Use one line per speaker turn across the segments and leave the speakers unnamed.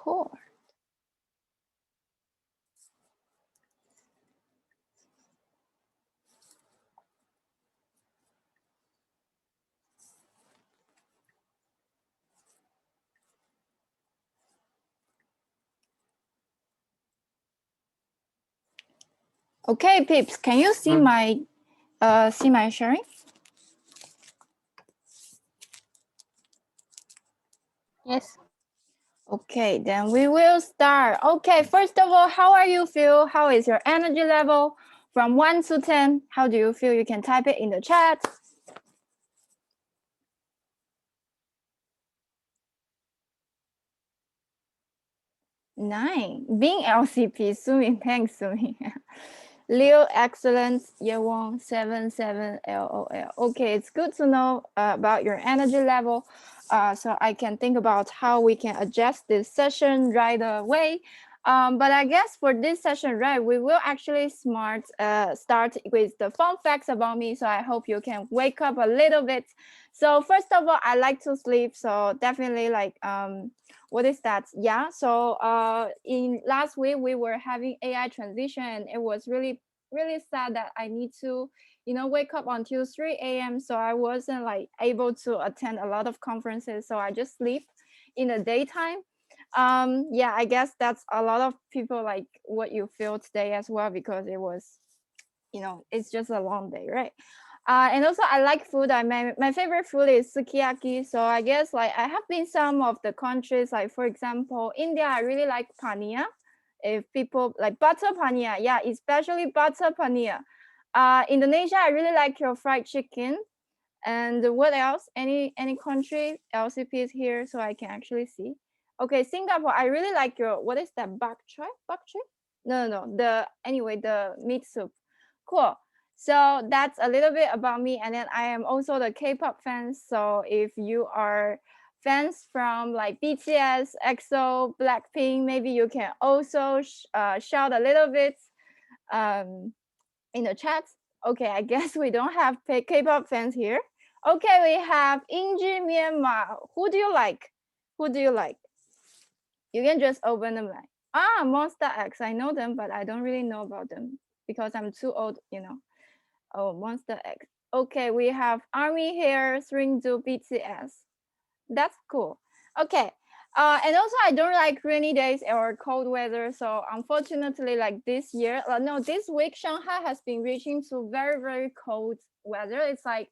record. Okay, peeps, can you see my sharing?
Yes.
Okay, then we will start. Okay, first of all, how are you feel? How is your energy level? From 1 to 10, how do you feel? You can type it in the chat. 9. Being LCP, Sumi, thanks, Sumi. Leo, excellence, year 1, 77, LOL. Okay, it's good to know about your energy level. So I can think about how we can adjust this session right away. But I guess for this session, right, we will actually start with the fun facts about me. So I hope you can wake up a little bit. So first of all, I like to sleep. So definitely like, what is that? Yeah. So in last week, we were having AI transition and it was really sad that I need to, wake up until 3 a.m. So I wasn't like able to attend a lot of conferences. So I just sleep in the daytime. Yeah, I guess that's a lot of people like what you feel today as well, because it was, it's just a long day, right? And also I like food. My favorite food is sukiyaki. So I guess like I have been some of the countries, like for example, India, I really like paneer. If people like butter paneer, yeah, especially butter paneer. Indonesia, I really like your fried chicken. And what else? Any country LCP is here, so I can actually see. Okay, Singapore, I really like your, what is that, bak choy? Bak choy? No. The meat soup. Cool. So that's a little bit about me. And then I am also the K-pop fan. So if you are fans from like BTS, EXO, Blackpink, maybe you can also shout a little bit in the chat. Okay, I guess we don't have K-pop fans here. Okay, we have Inji Myanmar. Who do you like? Who do you like? You can just open the mic. Monster X. I know them, but I don't really know about them because I'm too old, Oh, Monster X. Okay, we have Army here, Stringdo BTS. That's cool. Okay. And also I don't like rainy days or cold weather. So unfortunately, like this year, this week, Shanghai has been reaching to very, very cold weather. It's like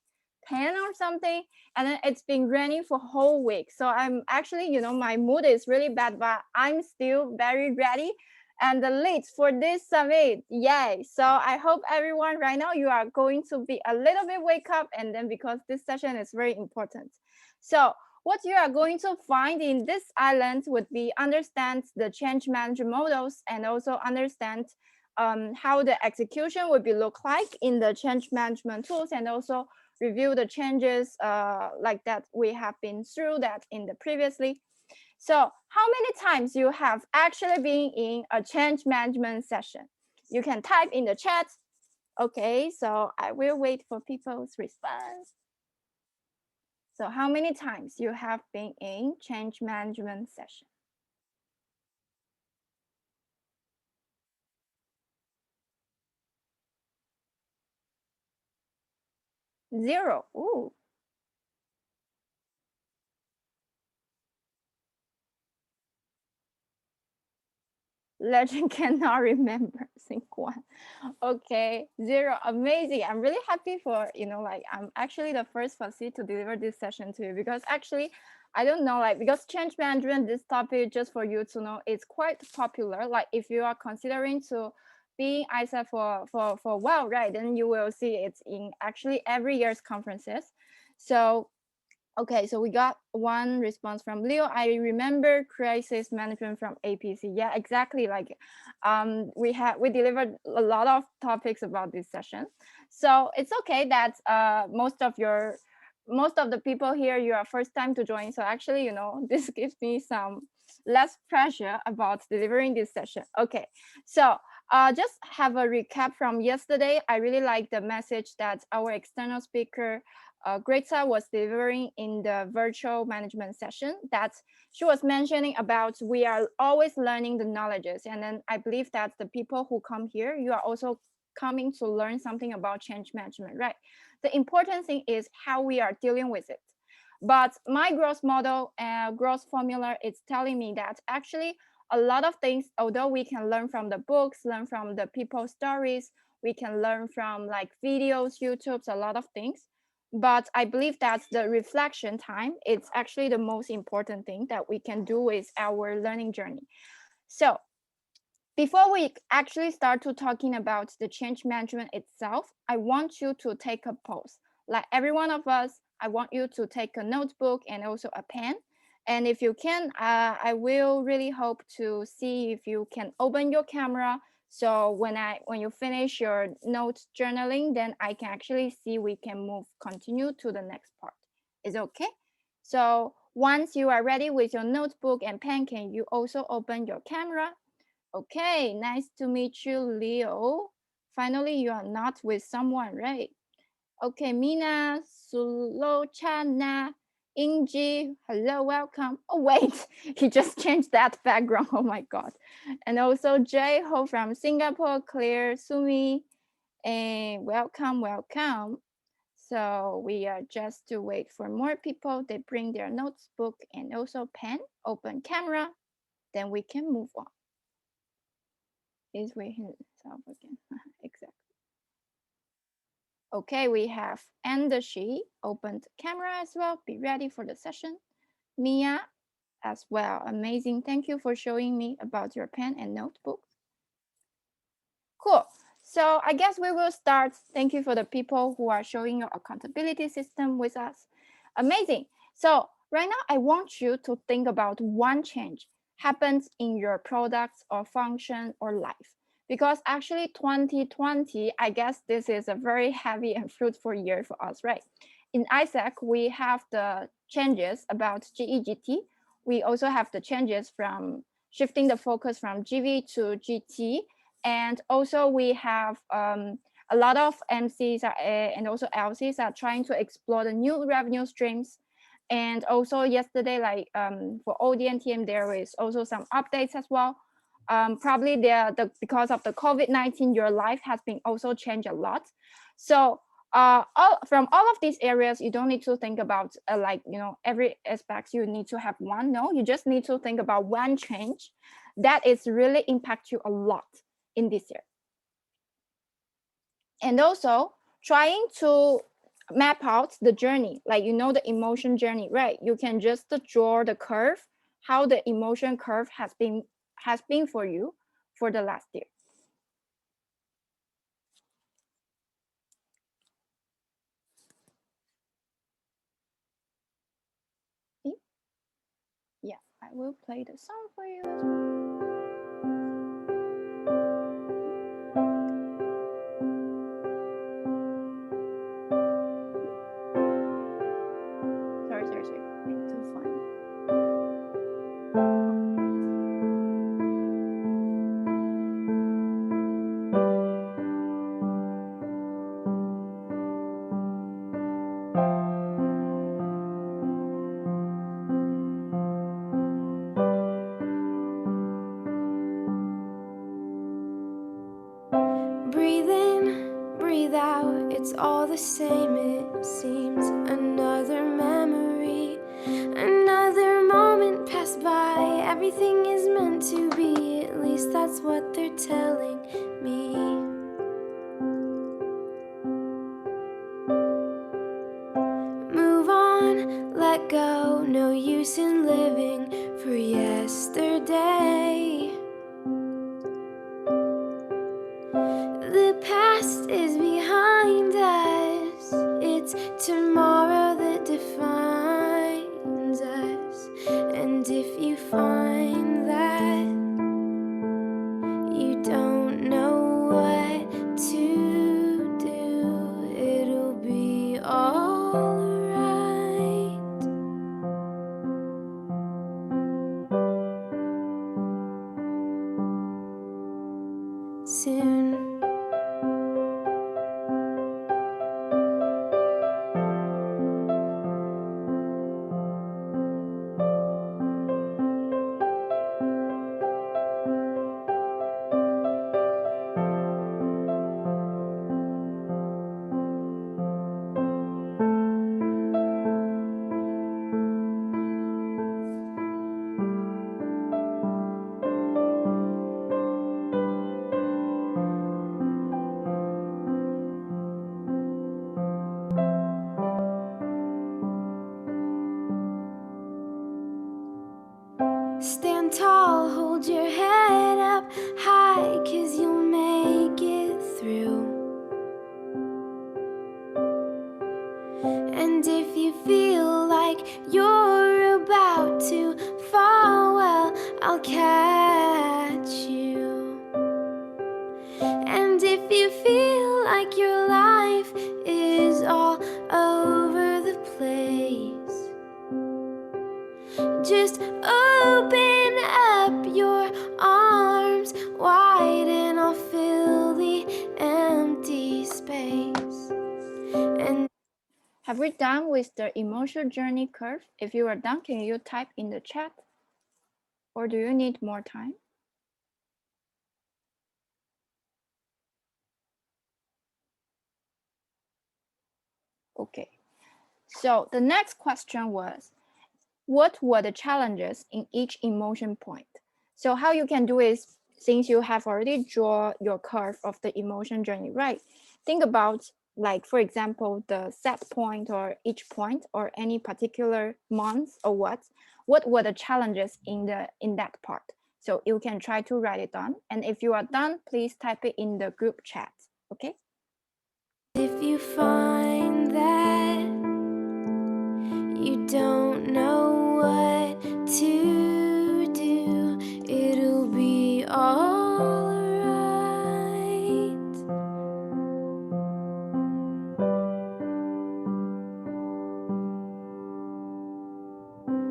10 or something. And then it's been raining for a whole week. So I'm actually, my mood is really bad, but I'm still very ready. And the leads for this summit, yay. So I hope everyone right now, you are going to be a little bit wake up. And then because this session is very important. So what you are going to find in this island would be understand the change management models and also understand how the execution would be look like in the change management tools, and also review the changes like that we have been through that in the previously. So how many times you have actually been in a change management session? You can type in the chat. Okay, so I will wait for people's response. So how many times you have been in change management session? 0. Ooh. Legend cannot remember. Think 1. Okay, 0. Amazing. I'm really happy for, I'm actually the first facility to deliver this session to you, because actually, I don't know, because change management, this topic, just for you to know, it's quite popular. Like if you are considering to being ISA for a while, right, then you will see it's in actually every year's conferences. So okay, so we got one response from Leo. I remember crisis management from APC. Yeah, exactly. Like, we delivered a lot of topics about this session. So it's okay that most of the people here, you are first time to join. So actually, this gives me some less pressure about delivering this session. Okay, so just have a recap from yesterday. I really like the message that our external speaker Greta was delivering in the virtual management session, that she was mentioning about we are always learning the knowledges. And then I believe that the people who come here, you are also coming to learn something about change management, right? The important thing is how we are dealing with it. But my growth model and growth formula is telling me that actually a lot of things, although we can learn from the books, learn from the people's stories, we can learn from like videos, YouTubes, a lot of things. But I believe that the reflection time is actually the most important thing that we can do with our learning journey. So before we actually start to talking about the change management itself, I want you to take a pause. Like every one of us, I want you to take a notebook and also a pen. And if you can, I will really hope to see if you can open your camera. So when you finish your note journaling, then I can actually see we can continue to the next part. Is it okay? So once you are ready with your notebook and pen, can you also open your camera? Okay, nice to meet you, Leo. Finally, you are not with someone, right? Okay, Mina, Sulochana, Inji, hello, welcome. Oh, wait, he just changed that background. Oh my God. And also Jay Ho from Singapore, Claire, Sumi, and welcome, welcome. So we are just to wait for more people. They bring their notebook and also pen, open camera, then we can move on. Is waiting himself again. Exactly. Okay, we have Andershi opened camera as well. Be ready for the session. Mia as well. Amazing. Thank you for showing me about your pen and notebook. Cool. So I guess we will start. Thank you for the people who are showing your accountability system with us. Amazing. So right now, I want you to think about one change happens in your products or function or life. Because actually 2020, I guess this is a very heavy and fruitful year for us, right? In ISAC, we have the changes about GEGT. We also have the changes from shifting the focus from GV to GT. And also we have a lot of MCs and also LCs are trying to explore the new revenue streams. And also yesterday, like for ODNTM, there is also some updates as well. Probably because of the COVID-19, your life has been also changed a lot. So from all of these areas, you don't need to think about every aspect you need to have one. No, you just need to think about one change that is really impact you a lot in this year. And also trying to map out the journey, like the emotion journey, right? You can just draw the curve, how the emotion curve has been for you for the last year. Yeah, I will play the song for you as well. Sorry. I need to find it.
Breathe in, breathe out, it's all the same it seems. Another memory, another moment passed by. Everything is meant to be, at least that's what they're telling me. Move on, let go, no use in living for yesterday. The past is behind us, it's tomorrow that defines us. And if you find that you don't know what to do, it'll be alright. Soon fall, hold your head up high, 'cause you'll make it through. And if you feel like you're about to fall, well, I'll catch you. And if you feel like your life is all over the place, just open up your arms wide and I'll fill the empty space. And
have we done with the emotional journey curve? If you are done, can you type in the chat? Or do you need more time? Okay, so the next question was, what were the challenges in each emotion point? So how you can do is, since you have already drawn your curve of the emotion journey, right? Think about, like, for example, the set point or each point or any particular month or what were the challenges in that part? So you can try to write it down. And if you are done, please type it in the group chat, okay?
if you find that you don't know what to do, it'll be all right.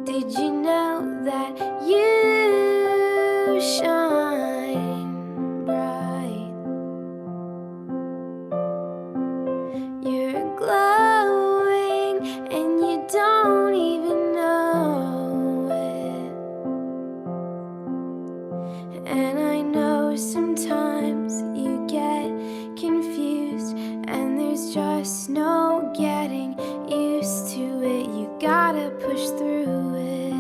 Did you know that you shine bright? You're glowing and you don't even know it. And I know sometimes you get confused and there's just no getting used to it. You gotta push through it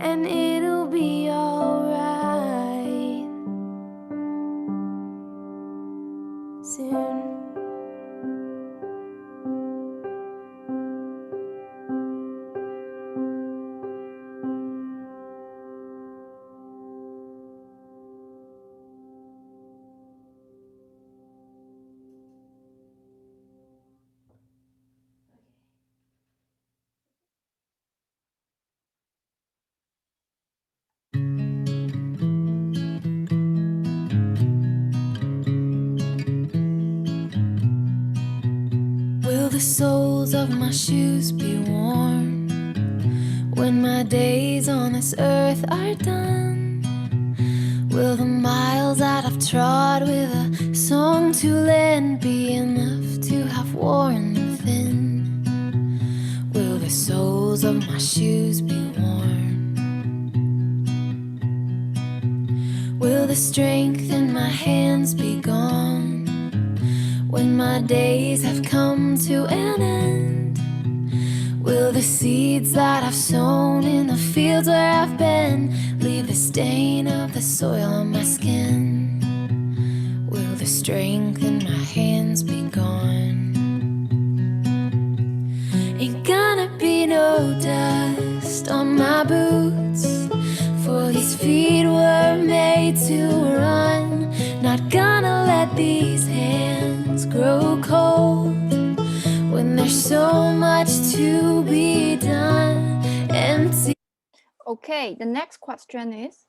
and it'll be alright soon. Will the soles of my shoes be warm when my days on this earth are done? Will the miles that I've trod with a song to lend be enough to have worn them thin? Will the soles of my shoes be warm? Will the strength in my hands be gone when my days have come to an end? Will the seeds that I've sown in the fields where I've been leave the stain of the soil on my skin? Will the strength in my hands be gone? Ain't gonna be no dust on my boots, for these feet were made to run. Not gonna let these hands grow cold when there's so much to be done. Empty.
Okay, the next question is,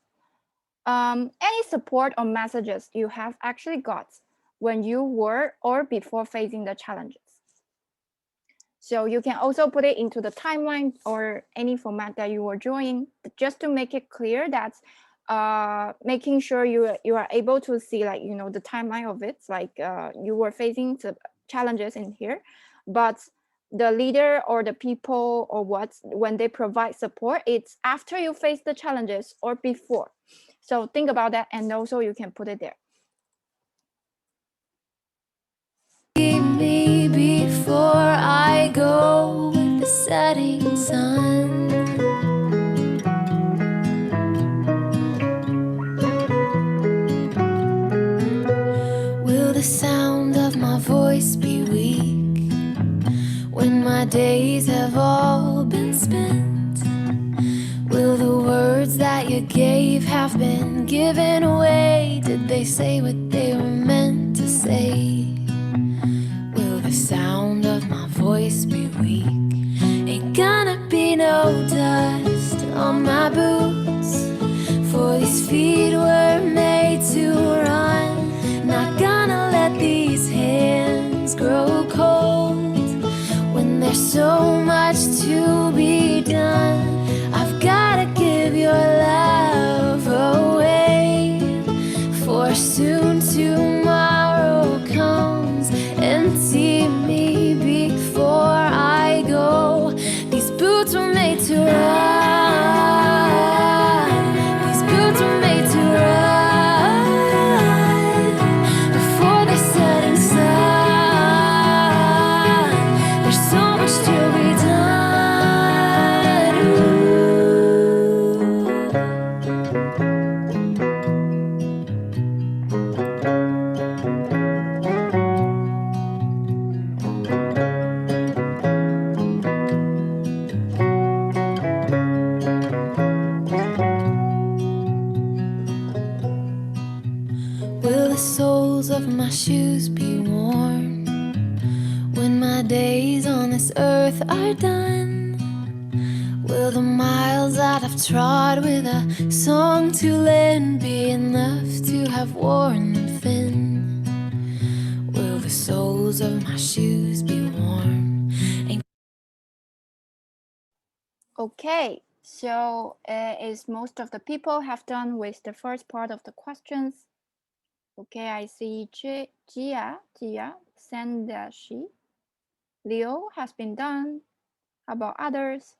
any support or messages you have actually got when you were or before facing the challenges? So you can also put it into the timeline or any format that you are drawing, just to make it clear that making sure you are able to see, like, you know, the timeline of it, like you were facing the challenges in here, but the leader or the people or when they provide support, it's after you face the challenges or before. So think about that, and also you can put it there.
Me before I go with the setting sun. Will the sound of my voice be weak when my days have all been spent? Will the words words that you gave have been given away. Did they say what they were meant to say? Will the sound of my voice be weak? Ain't gonna be no dust on my boots, for these feet were made to run. Not gonna let these hands grow cold when there's so much to be done. I've gotta give your love away, for soon tomorrow comes. Empty me before I go. These boots were made to run. These boots were made to run before the setting sun. There's so much to be done. Will the soles of my shoes be warm when my days on this earth are done? Will the miles that I've trod with a song to lend be enough to have worn them thin? Will the soles of my shoes be warm?
Okay, so is most of the people have done with the first part of the questions? Okay, I see Gia, Sandashi. Leo has been done. How about others?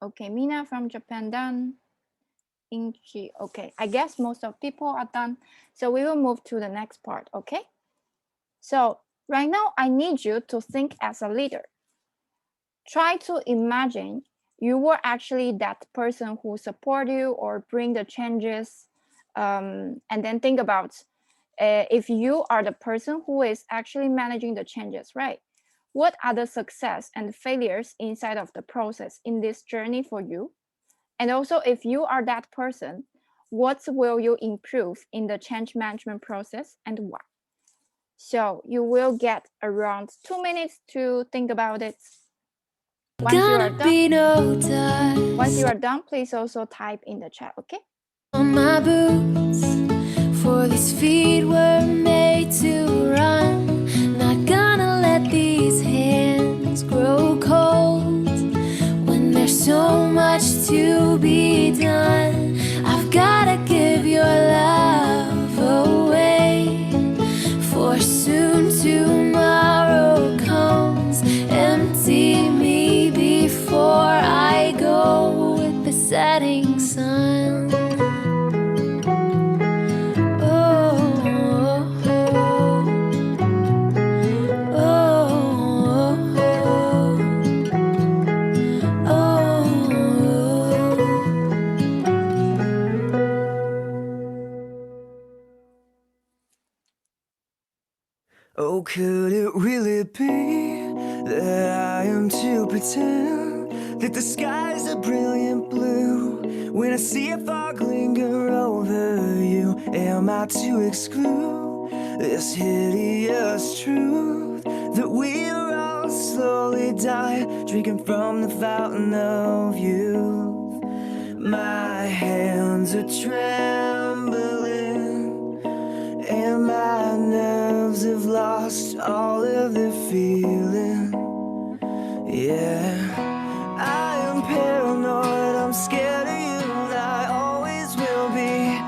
Okay, Mina from Japan done. Inchi, okay, I guess most of people are done. So we will move to the next part, okay? So right now I need you to think as a leader. Try to imagine you were actually that person who support you or bring the changes, and then think about if you are the person who is actually managing the changes, right? What are the success and failures inside of the process in this journey for you? And also, if you are that person, what will you improve in the change management process and why? So you will get around 2 minutes to think about it. Once you are done, please also type in the chat, okay?
On my boots, for these feet were made to run. Not gonna let these hands grow cold when there's so much to be done. I've gotta give your love away, for soon tomorrow comes. Empty me before I go with the setting sun.
Oh, could it really be that I am to pretend that the skies are brilliant blue when I see a fog linger over you? Am I to exclude this hideous truth that we'll all slowly die drinking from the fountain of youth? My hands are trembling and my nerves have lost all of their feeling. Yeah, I am paranoid, I'm scared of you, I always will be.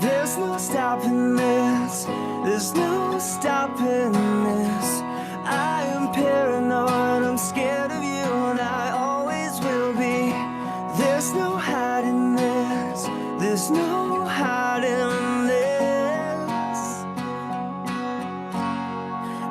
There's no stopping this, there's no stopping this. I am paranoid, I'm scared of you, and I always will be. There's no hiding this, there's no hiding this.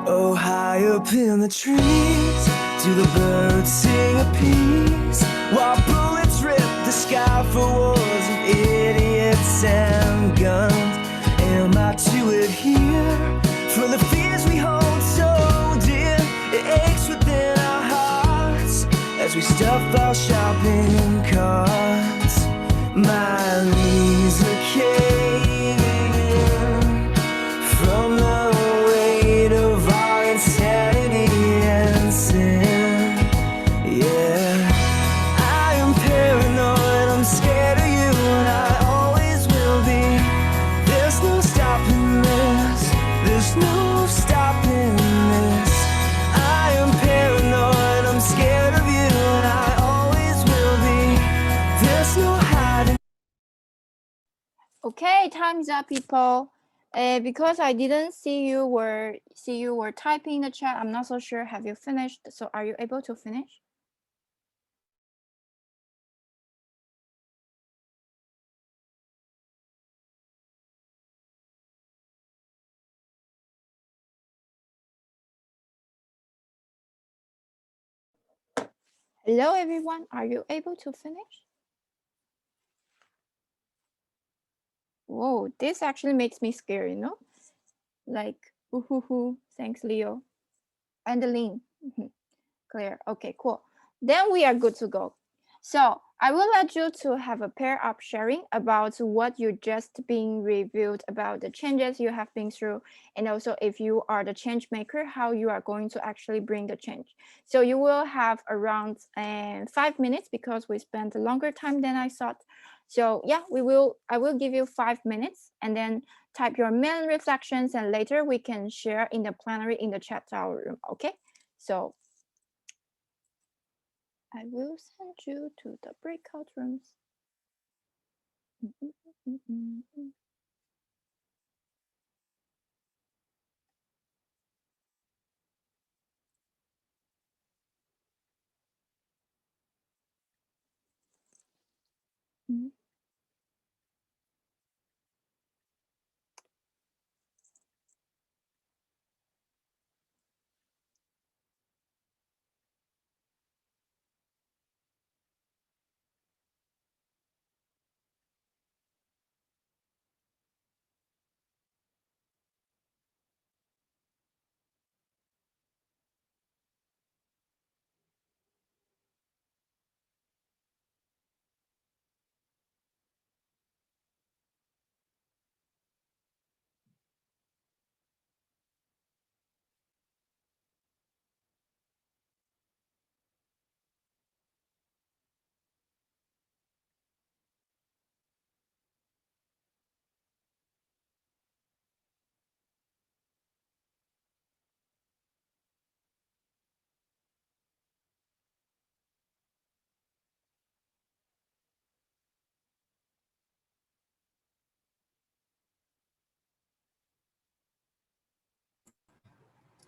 Oh, high up in the trees, do the birds sing a piece, while bullets rip the sky for wars of idiots and guns. Am I to adhere for the fears we hold so dear? It aches within our hearts as we stuff all shopping carts. My knees are caving in from the weight of our insanity and sin. Yeah, I am paranoid, I'm scared of you, and I always will be. There's no stopping this, there's no stopping this. I am paranoid, I'm scared of you, and I always will be. There's no hiding.
Okay, time's up, people. Because I didn't see you were typing in the chat, I'm not so sure. Have you finished? So are you able to finish? Hello, everyone. Are you able to finish? Whoa, this actually makes me scared, you know? Like, ooh, thanks, Leo. And Lynn. Clear. Okay, cool. Then we are good to go. So I will let you to have a pair up sharing about what you just been reviewed about the changes you have been through, and also if you are the change maker, how you are going to actually bring the change. So you will have around 5 minutes because we spent a longer time than I thought. So yeah, I will give you 5 minutes and then type your main reflections, and later we can share in the plenary in the chat tower room. Okay, so I will send you to the breakout rooms.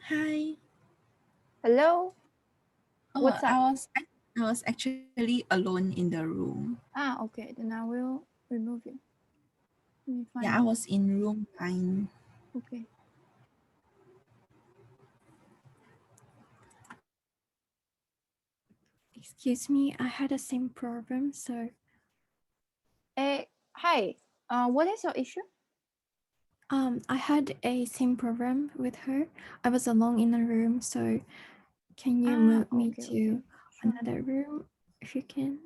Hi.
Hello.
Oh,
What's up?
I was actually alone in the room.
Okay. Then I will remove you. Let me find
Yeah, I
you.
was in room 9.
Okay.
Excuse me, I had the same problem, so
Hi. What is your issue?
I had a same problem with her. I was alone in a room, so can you move me
Okay,
to
okay. Sure.
another room if you can?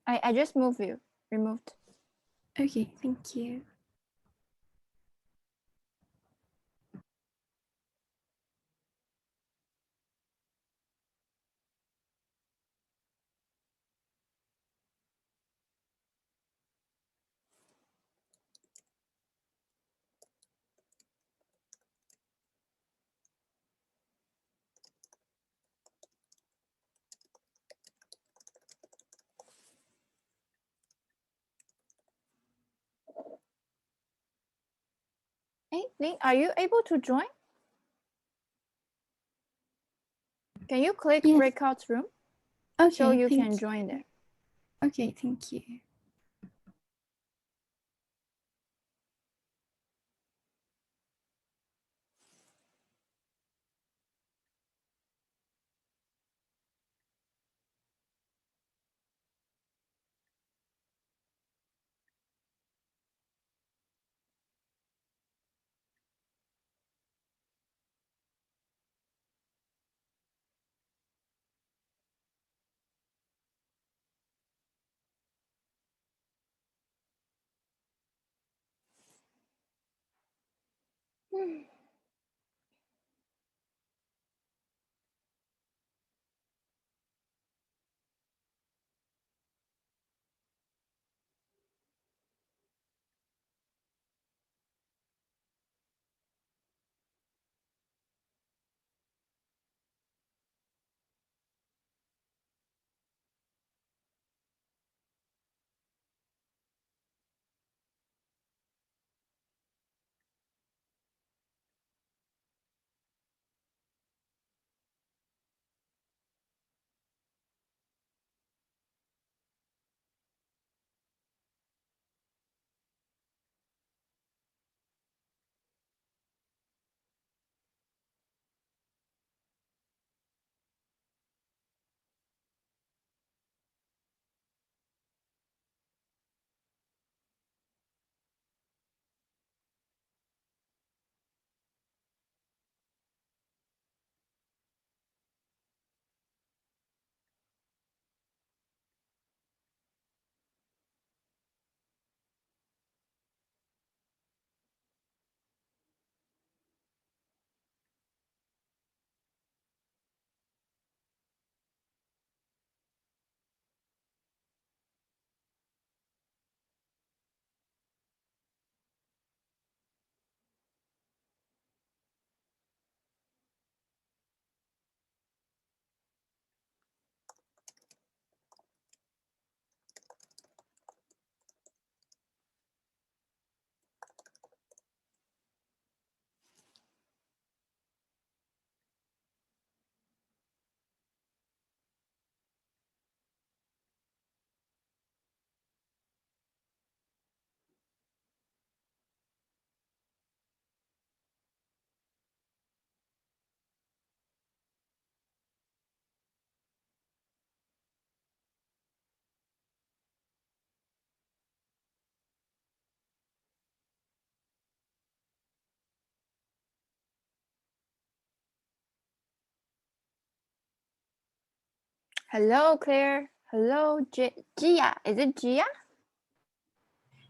I just moved you. Removed.
Okay, thank you.
Hey, Lynn, are you able to join? Can you click
Yes.
breakout room
Okay,
so you
thank
can
you.
join there?
Okay, thank you.
Hello, Claire. Hello, Gia. Is it Gia?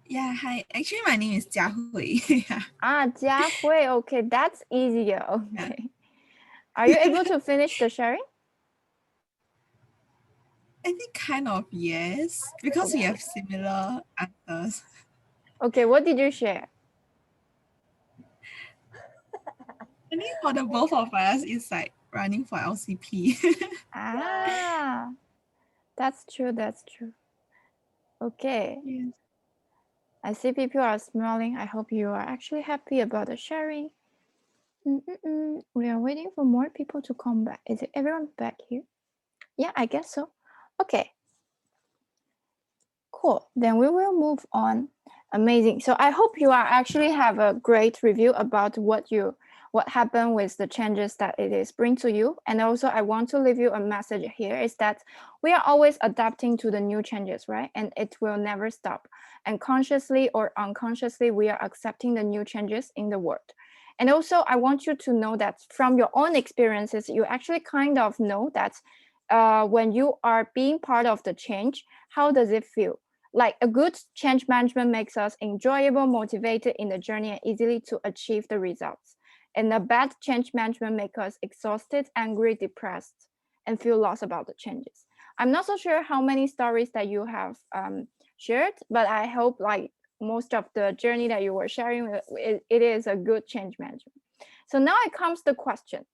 Yeah, hi. Actually, my name is Jia Hui. Yeah.
Jia Hui. Okay, that's easier. Okay. Are you able to finish the sharing?
I think kind of yes, because we have similar answers.
Okay, what did you share?
I think for the both of us, it's like running for LCP.
That's true. That's true. Okay.
Yes.
I see people are smiling. I hope you are actually happy about the sharing. We are waiting for more people to come back. Is it everyone back here? Yeah, I guess so. Okay. Cool. Then we will move on. Amazing. So I hope you are actually have a great review about what happened with the changes that it is bring to you. And also I want to leave you a message here is that we are always adapting to the new changes, right? And it will never stop. And consciously or unconsciously, we are accepting the new changes in the world. And also I want you to know that from your own experiences, you actually kind of know that when you are being part of the change, how does it feel? Like a good change management makes us enjoyable, motivated in the journey and easily to achieve the results. And a bad change management makes us exhausted, angry, depressed, and feel lost about the changes. I'm not so sure how many stories that you have shared, but I hope like most of the journey that you were sharing, it is a good change management. So now it comes the question.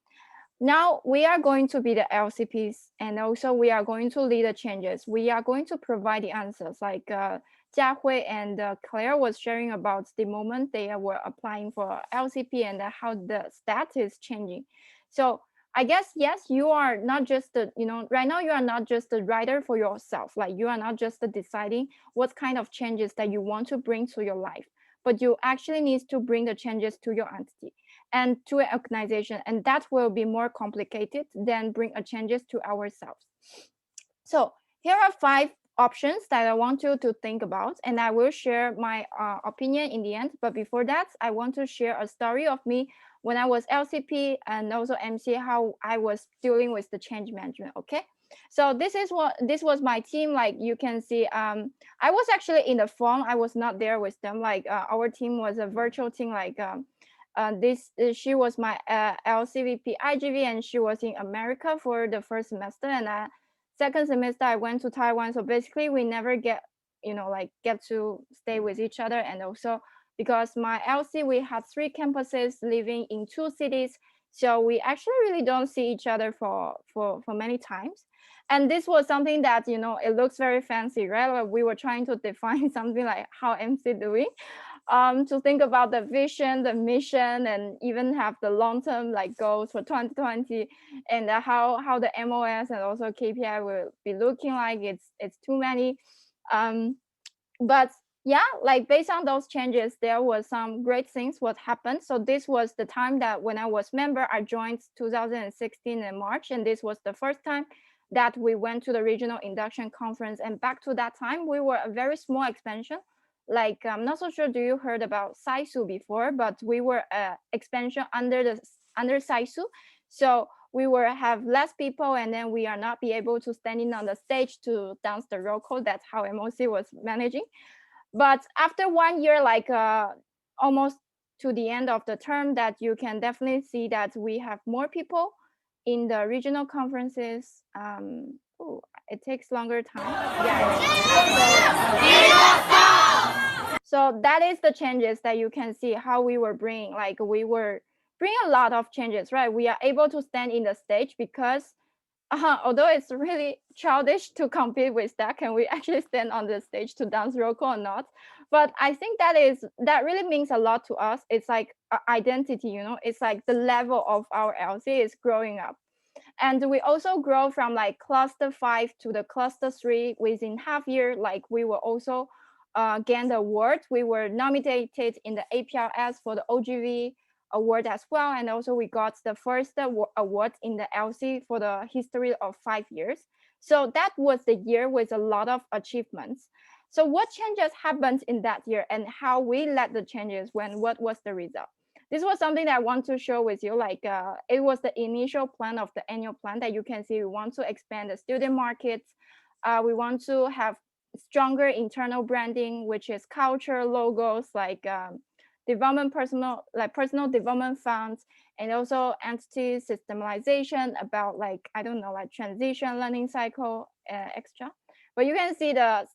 Now we are going to be the LCPs, and also we are going to lead the changes. We are going to provide the answers like Jiahui and Claire was sharing about the moment they were applying for LCP and how the status is changing. So I guess, yes, you are not just the, right now you are not just the writer for yourself. Like you are not just deciding what kind of changes that you want to bring to your life, but you actually need to bring the changes to your entity and to an organization, and that will be more complicated than bring a changes to ourselves. So here are 5 options that I want you to think about, and I will share my opinion in the end. But before that, I want to share a story of me when I was LCP and also MC, how I was dealing with the change management. Okay, so this was my team. Like you can see, I was actually in the form. I was not there with them. Like our team was a virtual team. Like She was my LCVP IGV, and she was in America for the first semester, and second semester I went to Taiwan. So basically, we never get get to stay with each other, and also because my LC we had 3 campuses living in 2 cities, so we actually really don't see each other for many times. And this was something that it looks very fancy, right? Like we were trying to define something like how MC doing, to think about the vision, the mission, and even have the long-term like goals for 2020, and how the MOS and also KPI will be looking like. It's too many, but yeah, like based on those changes, there was some great things what happened. So this was the time that when I was member, I joined 2016 in March, and this was the first time that we went to the regional induction conference. And back to that time, we were a very small expansion. Like I'm not so sure, do you heard about Saisu before? But we were expansion under Saisu, so we were have less people, and then we are not be able to standing on the stage to dance the roll call. That's how MOC was managing. But after 1 year, like almost to the end of the term, that you can definitely see that we have more people in the regional conferences. It takes longer time. So that is the changes that you can see how we were bringing. Like we were bringing a lot of changes, right? We are able to stand in the stage because although it's really childish to compete with that, can we actually stand on the stage to dance Roko or not? But I think that really means a lot to us. It's like identity, it's like the level of our LC is growing up. And we also grow from like cluster 5 to the cluster 3 within half year. Like we will also gain the award. We were nominated in the APRS for the OGV award as well. And also we got the first award in the LC for the history of 5 years. So that was the year with a lot of achievements. So what changes happened in that year, and how we led the changes, what was the result? This was something that I want to share with you. Like it was the initial plan of the annual plan that you can see. We want to expand the student markets. We want to have stronger internal branding, which is culture, logos, like personal development funds, and also entity systemization about like, I don't know, like transition learning cycle, extra. But you can see the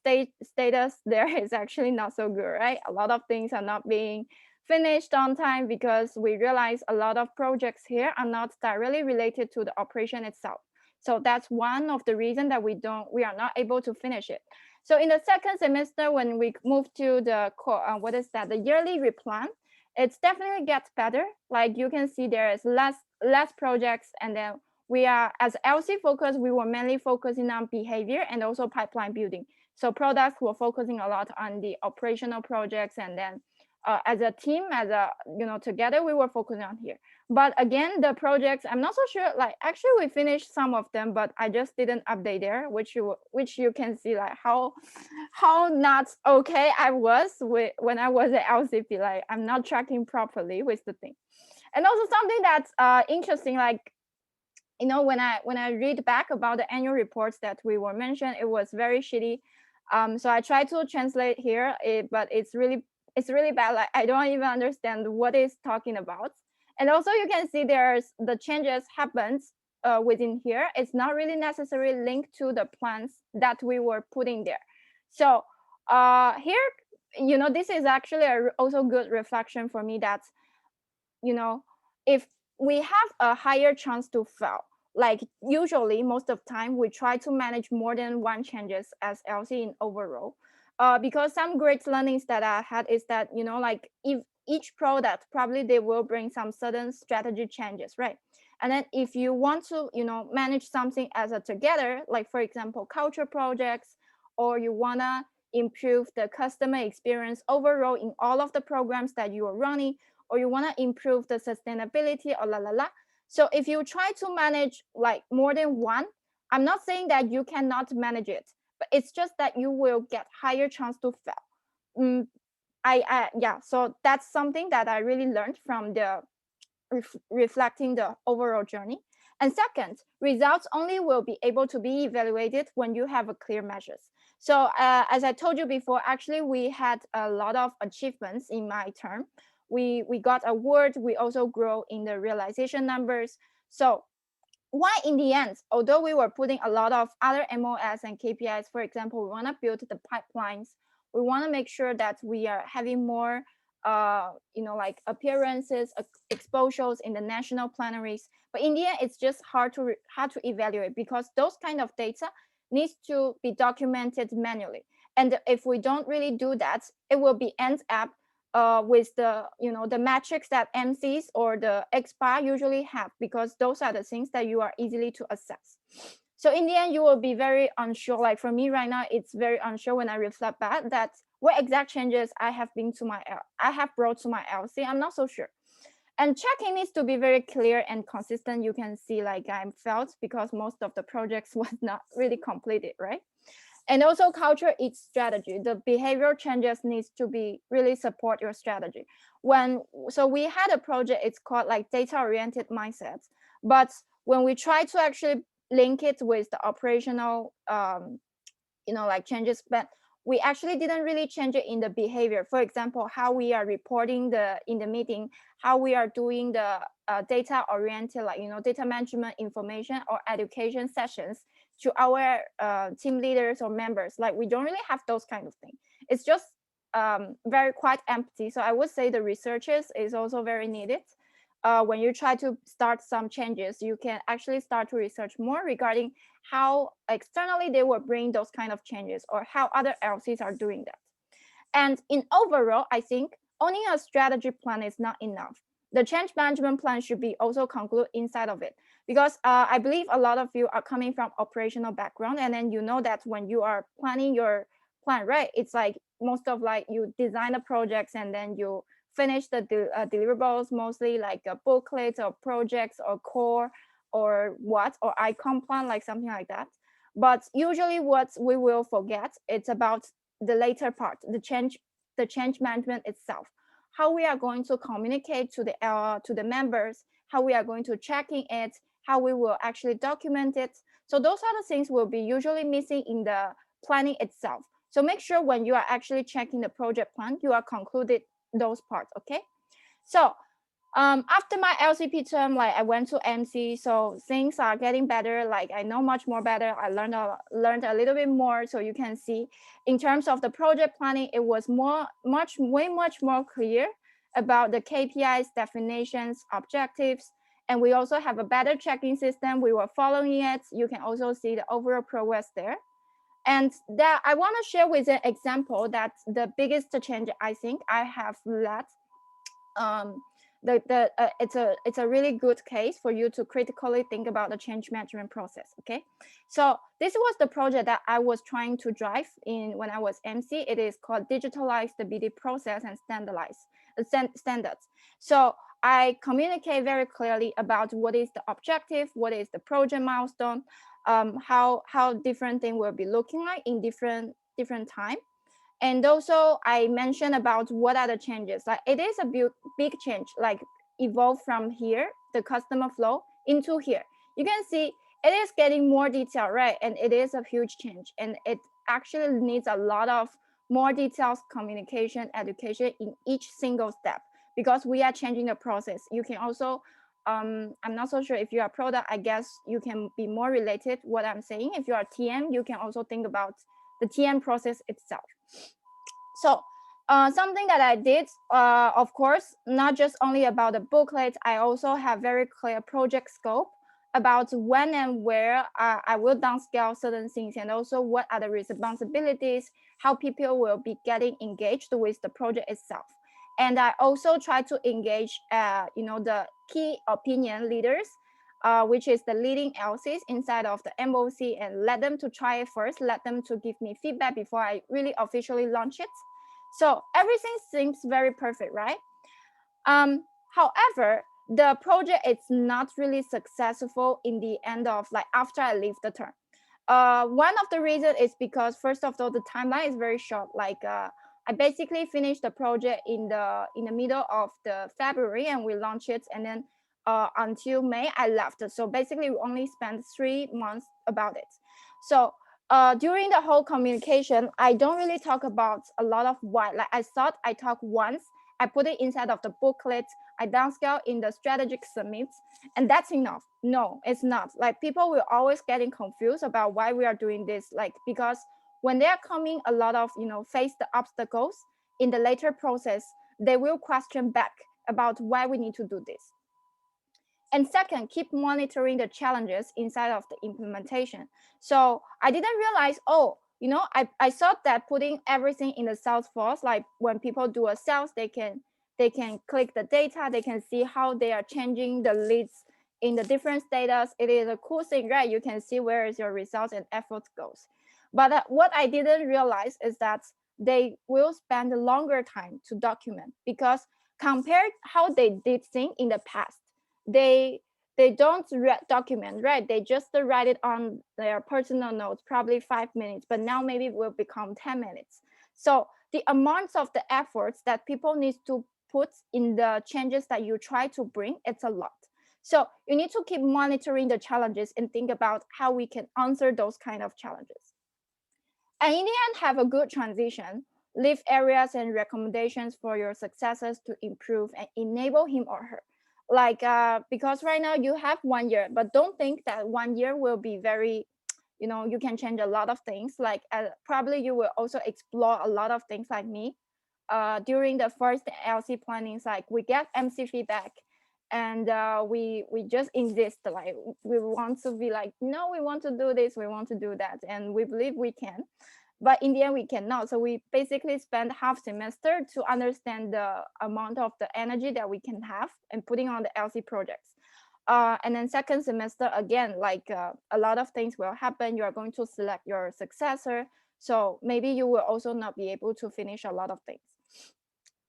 status there is actually not so good, right? A lot of things are not being finished on time because we realize a lot of projects here are not directly related to the operation itself. So that's one of the reasons that we are not able to finish it. So in the second semester, when we move to the the yearly replan, it's definitely gets better. Like you can see there is less projects, and then we are, as LC focus, we were mainly focusing on behavior and also pipeline building. So products were focusing a lot on the operational projects, and then as a team, together we were focusing on here. But again, the projects, I'm not so sure, like actually we finished some of them, but I just didn't update there, which you can see like how not okay I was when I was at LCP. Like I'm not tracking properly with the thing. And also something that's interesting, like when I read back about the annual reports that we were mentioned, it was very shitty. So I tried to translate here, but it's really bad. Like I don't even understand what it's talking about. And also you can see there's the changes happens within here. It's not really necessarily linked to the plans that we were putting there. So here, this is actually also good reflection for me that, if we have a higher chance to fail, like usually most of the time we try to manage more than one changes as LC in overall. Because some great learnings that I had is that, like if each product, probably they will bring some certain strategy changes, right? And then if you want to, manage something as a together, like for example, culture projects, or you wanna improve the customer experience overall in all of the programs that you are running, or you wanna improve the sustainability or So if you try to manage like more than one, I'm not saying that you cannot manage it, but it's just that you will get higher chance to fail. So that's something that I really learned from the reflecting the overall journey. And second, results only will be able to be evaluated when you have a clear measures. So as I told you before, actually we had a lot of achievements in my term. we got awards, we also grow in the realization numbers. So why in the end, although we were putting a lot of other MOS and KPIs, for example, we want to build the pipelines, we want to make sure that we are having more like appearances, exposures in the national plenaries. But in the end, it's just hard to evaluate, because those kind of data needs to be documented manually. And if we don't really do that, it will be end up with the the metrics that MCs or the XPA usually have, because those are the things that you are easily to assess. So in the end, you will be very unsure. Like for me right now, it's very unsure when I reflect back that what exact changes I have brought to my LC. I'm not so sure. And checking needs to be very clear and consistent. You can see like I felt, because most of the projects was not really completed, right? And also culture eats strategy. The behavioral changes needs to be really support your strategy. So we had a project, it's called like data-oriented mindsets. But when we try to actually link it with the operational, like changes, but we actually didn't really change it in the behavior. For example, how we are reporting in the meeting, how we are doing the data-oriented, like, data management information or education sessions to our team leaders or members. Like we don't really have those kind of things. It's just very quite empty. So I would say the researchers is also very needed. When you try to start some changes, you can actually start to research more regarding how externally they will bring those kind of changes, or how other LCs are doing that. And in overall, I think owning a strategy plan is not enough. The change management plan should be also concluded inside of it, because I believe a lot of you are coming from operational background, and then you know that when you are planning your plan, right, it's like most of like you design the projects and then you finish the deliverables, mostly like a booklet or projects or core or icon plan, like something like that. But usually what we will forget, it's about the later part, the change management itself, how we are going to communicate to the members, how we are going to checking it, how we will actually document it. So those are the things will be usually missing in the planning itself. So make sure when you are actually checking the project plan, you are concluded those parts. Okay, so after my LCP term, like I went to MC, so things are getting better. Like I know much more better. I learned a little bit more. So you can see in terms of the project planning, it was way much more clear about the KPIs, definitions, objectives. And we also have a better checking system. We were following it. You can also see the overall progress there. And that I want to share with an example that the biggest change I think I have led. It's a really good case for you to critically think about the change management process. Okay, so this was the project that I was trying to drive in when I was MC. It is called digitalize the BD process and standards. So I communicate very clearly about what is the objective, what is the project milestone, how different thing will be looking like in different time. And also I mentioned about what are the changes. Like it is a big change, like evolve from here, the customer flow into here. You can see it is getting more detail, right? And it is a huge change, and it actually needs a lot of more details, communication, education in each single step, because we are changing the process. You can also I'm not so sure if you are product, I guess you can be more related what I'm saying. If you are TM, you can also think about the TM process itself. So something that I did, of course, not just only about the booklet, I also have very clear project scope about when and where I will downscale certain things, and also what are the responsibilities, how people will be getting engaged with the project itself. And I also try to engage, the key opinion leaders, which is the leading LCs inside of the MOC, and let them to try it first, let them to give me feedback before I really officially launch it. So everything seems very perfect, right? However, the project is not really successful in the end of like after I leave the term. One of the reasons is because first of all, the timeline is very short. Like I basically finished the project in the middle of the February, and we launched it, and then until May I left. So basically we only spent 3 months about it. So during the whole communication, I don't really talk about a lot of why. Like I thought I talked once I put it inside of the booklet, I downscale in the strategic submits, and that's enough. No, it's not. Like people will always getting confused about why we are doing this. Like because when they are coming a lot of, face the obstacles in the later process, they will question back about why we need to do this. And second, keep monitoring the challenges inside of the implementation. So I didn't realize, I thought that putting everything in the Salesforce, like when people do a sales, they can click the data, they can see how they are changing the leads in the different status. It is a cool thing, right? You can see where is your results and effort goes. But what I didn't realize is that they will spend a longer time to document, because compared how they did things in the past, they don't document, right? They just write it on their personal notes, probably 5 minutes, but now maybe it will become 10 minutes. So the amounts of the efforts that people need to put in the changes that you try to bring, it's a lot. So you need to keep monitoring the challenges and think about how we can answer those kind of challenges. And in the end, have a good transition. Leave areas and recommendations for your successors to improve and enable him or her. Like, because right now you have 1 year, but don't think that 1 year will be very, you can change a lot of things. Like probably you will also explore a lot of things like me. During the first LC plannings, like we get MC feedback, and we just insist, like we want to be like, no, we want to do this, we want to do that, and we believe we can, but in the end we cannot. So we basically spend half semester to understand the amount of the energy that we can have and putting on the LC projects. And then second semester, again, like a lot of things will happen. You are going to select your successor, so maybe you will also not be able to finish a lot of things.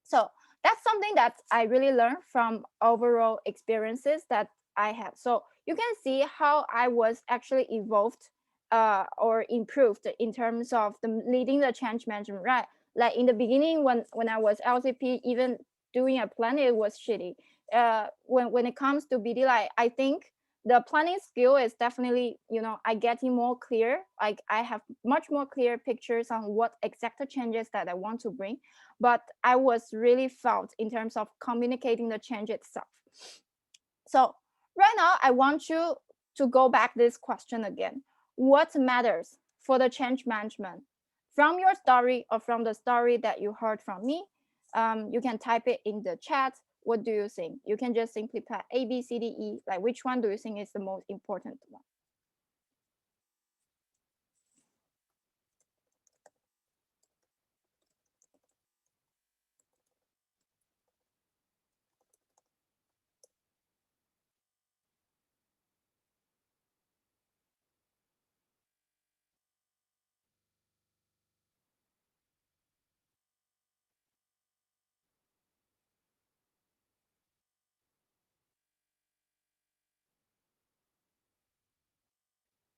So that's something that I really learned from overall experiences that I have. So you can see how I was actually evolved or improved in terms of the leading the change management, right? Like in the beginning, when I was LCP, even doing a plan, it was shitty. When it comes to BD, like I think the planning skill is definitely, I getting more clear. Like I have much more clear pictures on what exact changes that I want to bring, but I was really felt in terms of communicating the change itself. So right now I want you to go back this question again. What matters for the change management? From your story or from the story that you heard from me, you can type it in the chat. What do you think? You can just simply put A, B, C, D, E. Like which one do you think is the most important one?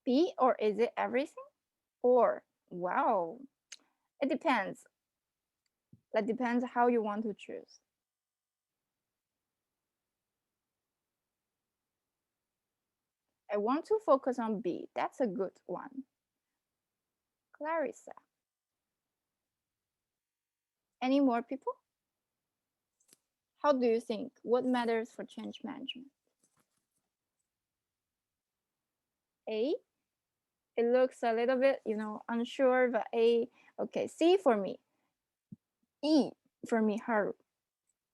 B, or is it everything? Or, wow, it depends. That depends how you want to choose. I want to focus on B. That's a good one. Clarissa. Any more people? How do you think? What matters for change management? A. It looks a little bit, unsure, but A. Okay, C for me. E for me, Haru.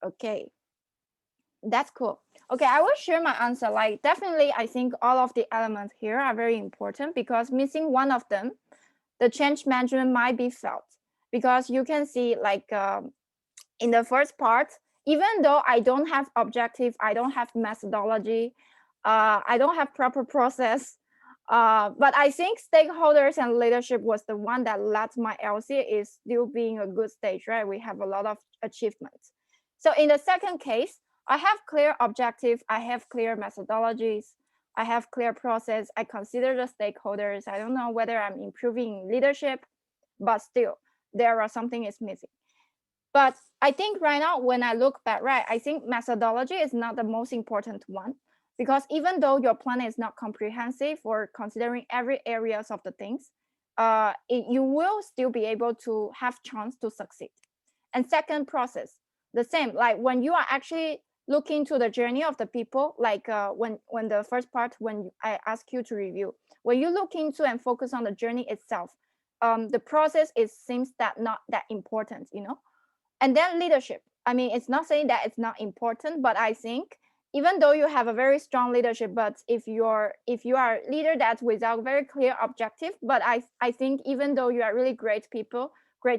Okay, that's cool. Okay, I will share my answer. Like definitely, I think all of the elements here are very important, because missing one of them, the change management might be felt. Because you can see like in the first part, even though I don't have objective, I don't have methodology, I don't have proper process, but I think stakeholders and leadership was the one that led my LC is still being a good stage, right? We have a lot of achievements. So in the second case, I have clear objective, I have clear methodologies, I have clear process, I consider the stakeholders. I don't know whether I'm improving leadership, but still there are something is missing. But I think right now, when I look back, right, I think methodology is not the most important one, because even though your plan is not comprehensive or considering every areas of the things, you will still be able to have chance to succeed. And second, process. the same, like when you are actually looking to the journey of the people, like when the first part, when I ask you to review, when you look into and focus on the journey itself, the process seems that not that important, you know. And then leadership, I mean, it's not saying that it's not important, but I think even though you have a very strong leadership, but if you are a leader that's without very clear objective, but I think even though you are really great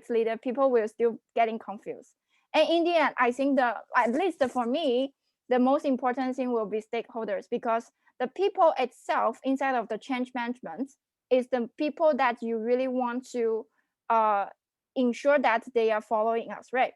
leader, people will still getting confused. And in the end, I think at least for me, the most important thing will be stakeholders, because the people itself inside of the change management is the people that you really want to ensure that they are following us, right?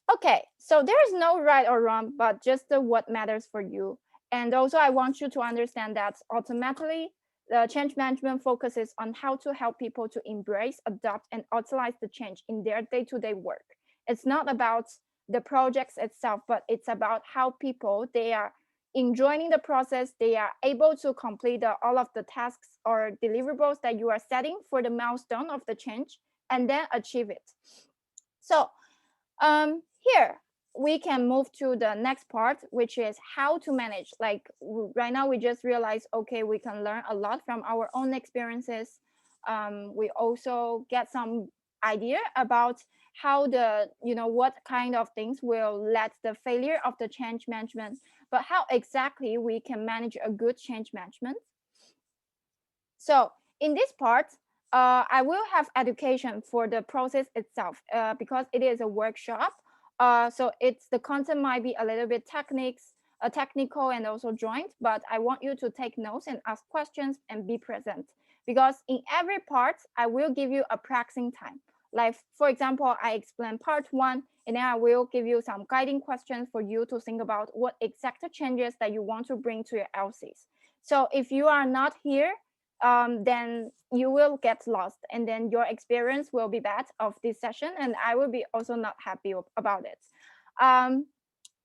Okay, so there's no right or wrong, but just what matters for you. And also I want you to understand that ultimately the change management focuses on how to help people to embrace, adopt, and utilize the change in their day-to-day work. It's not about the projects itself, but it's about how people, they are enjoying the process, they are able to complete all of the tasks or deliverables that you are setting for the milestone of the change, and then achieve it. So here we can move to the next part, which is how to manage. Like right now we just realized, okay, we can learn a lot from our own experiences. We also get some idea about how what kind of things will let the failure of the change management, but how exactly we can manage a good change management. So in this part, I will have education for the process itself, because it is a workshop. So the content might be a little bit technical and also joint, but I want you to take notes and ask questions and be present, because in every part, I will give you a practicing time. Like, for example, I explain part 1, and then I will give you some guiding questions for you to think about what exact changes that you want to bring to your LCs. So if you are not here, then you will get lost, and then your experience will be bad of this session, and I will be also not happy about it.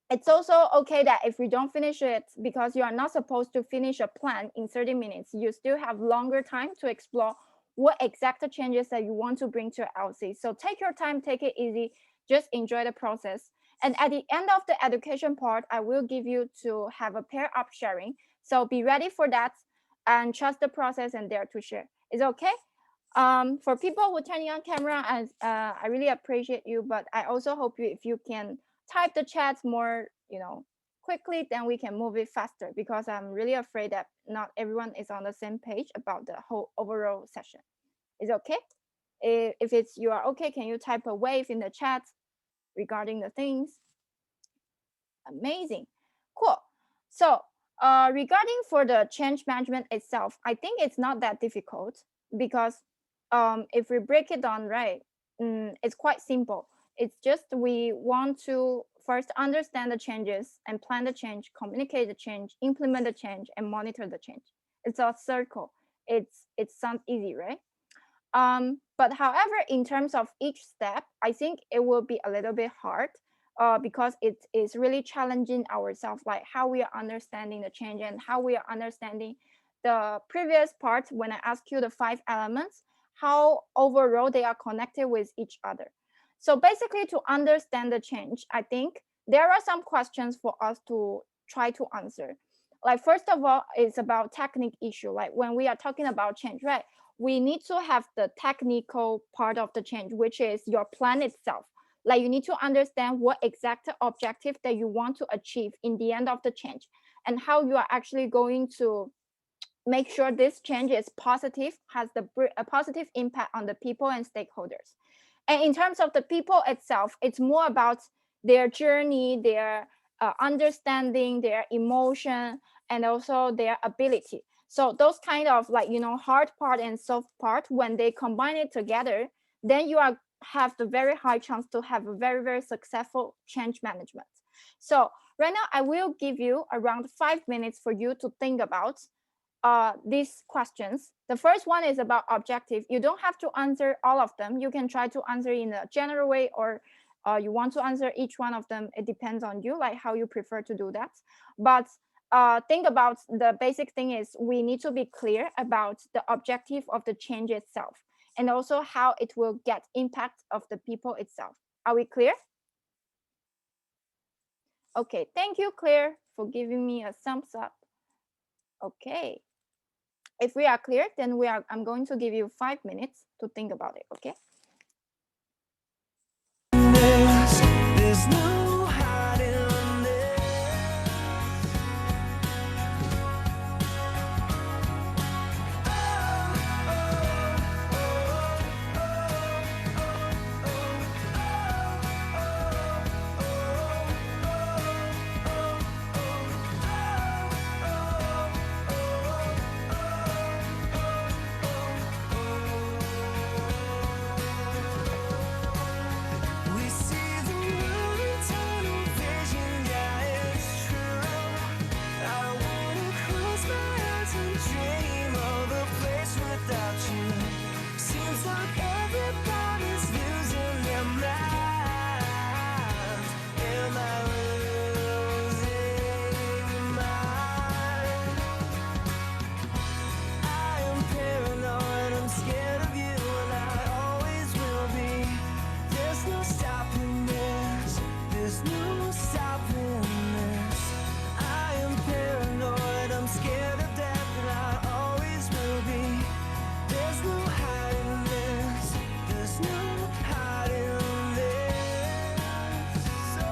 It's also okay that if we don't finish it, because you are not supposed to finish a plan in 30 minutes, you still have longer time to explore what exact changes that you want to bring to LC. So take your time, take it easy, just enjoy the process. And at the end of the education part, I will give you to have a pair up sharing. So be ready for that and trust the process and dare to share. Is okay? For people who turn on camera, I really appreciate you, but I also hope if you can type the chats more, quickly, then we can move it faster, because I'm really afraid that not everyone is on the same page about the whole overall session. Is okay? If you are okay, can you type a wave in the chat regarding the things? Amazing. Cool. So regarding for the change management itself, I think it's not that difficult, because if we break it down right, it's quite simple. It's just we want to first understand the changes and plan the change, communicate the change, implement the change, and monitor the change. It's a circle. It sounds easy, right? But however, in terms of each step, I think it will be a little bit hard, because it is really challenging ourselves, like how we are understanding the change and how we are understanding the previous part when I ask you the 5 elements, how overall they are connected with each other. So basically, to understand the change, I think there are some questions for us to try to answer. Like, first of all, it's about technique issue. Like when we are talking about change, right? We need to have the technical part of the change, which is your plan itself. Like you need to understand what exact objective that you want to achieve in the end of the change, and how you are actually going to make sure this change is positive, has a positive impact on the people and stakeholders. And in terms of the people itself, it's more about their journey, their understanding, their emotion, and also their ability. So those kind of hard part and soft part, when they combine it together, then you have the very high chance to have a very, very successful change management. So right now, I will give you around 5 minutes for you to think about these questions. The first one is about objective. You don't have to answer all of them. You can try to answer in a general way, or you want to answer each one of them. It depends on you, like how you prefer to do that. But think about the basic thing is we need to be clear about the objective of the change itself, and also how it will get impact of the people itself. Are we clear? Okay, thank you, Claire, for giving me a thumbs up. Okay. If we are clear, then I'm going to give you 5 minutes to think about it, okay?
There's no hiding this. We see the world in tunnel vision, yeah, it's true. I wanna close my eyes and dream of a place without you. Seems like everybody's losing their minds. Am I losing mine? I am paranoid, I'm scared of you, and I always will be. There's no stopping this, there's no stopping this. I am paranoid, I'm scared of death, and I always will be. There's no hiding this, there's no hiding this. So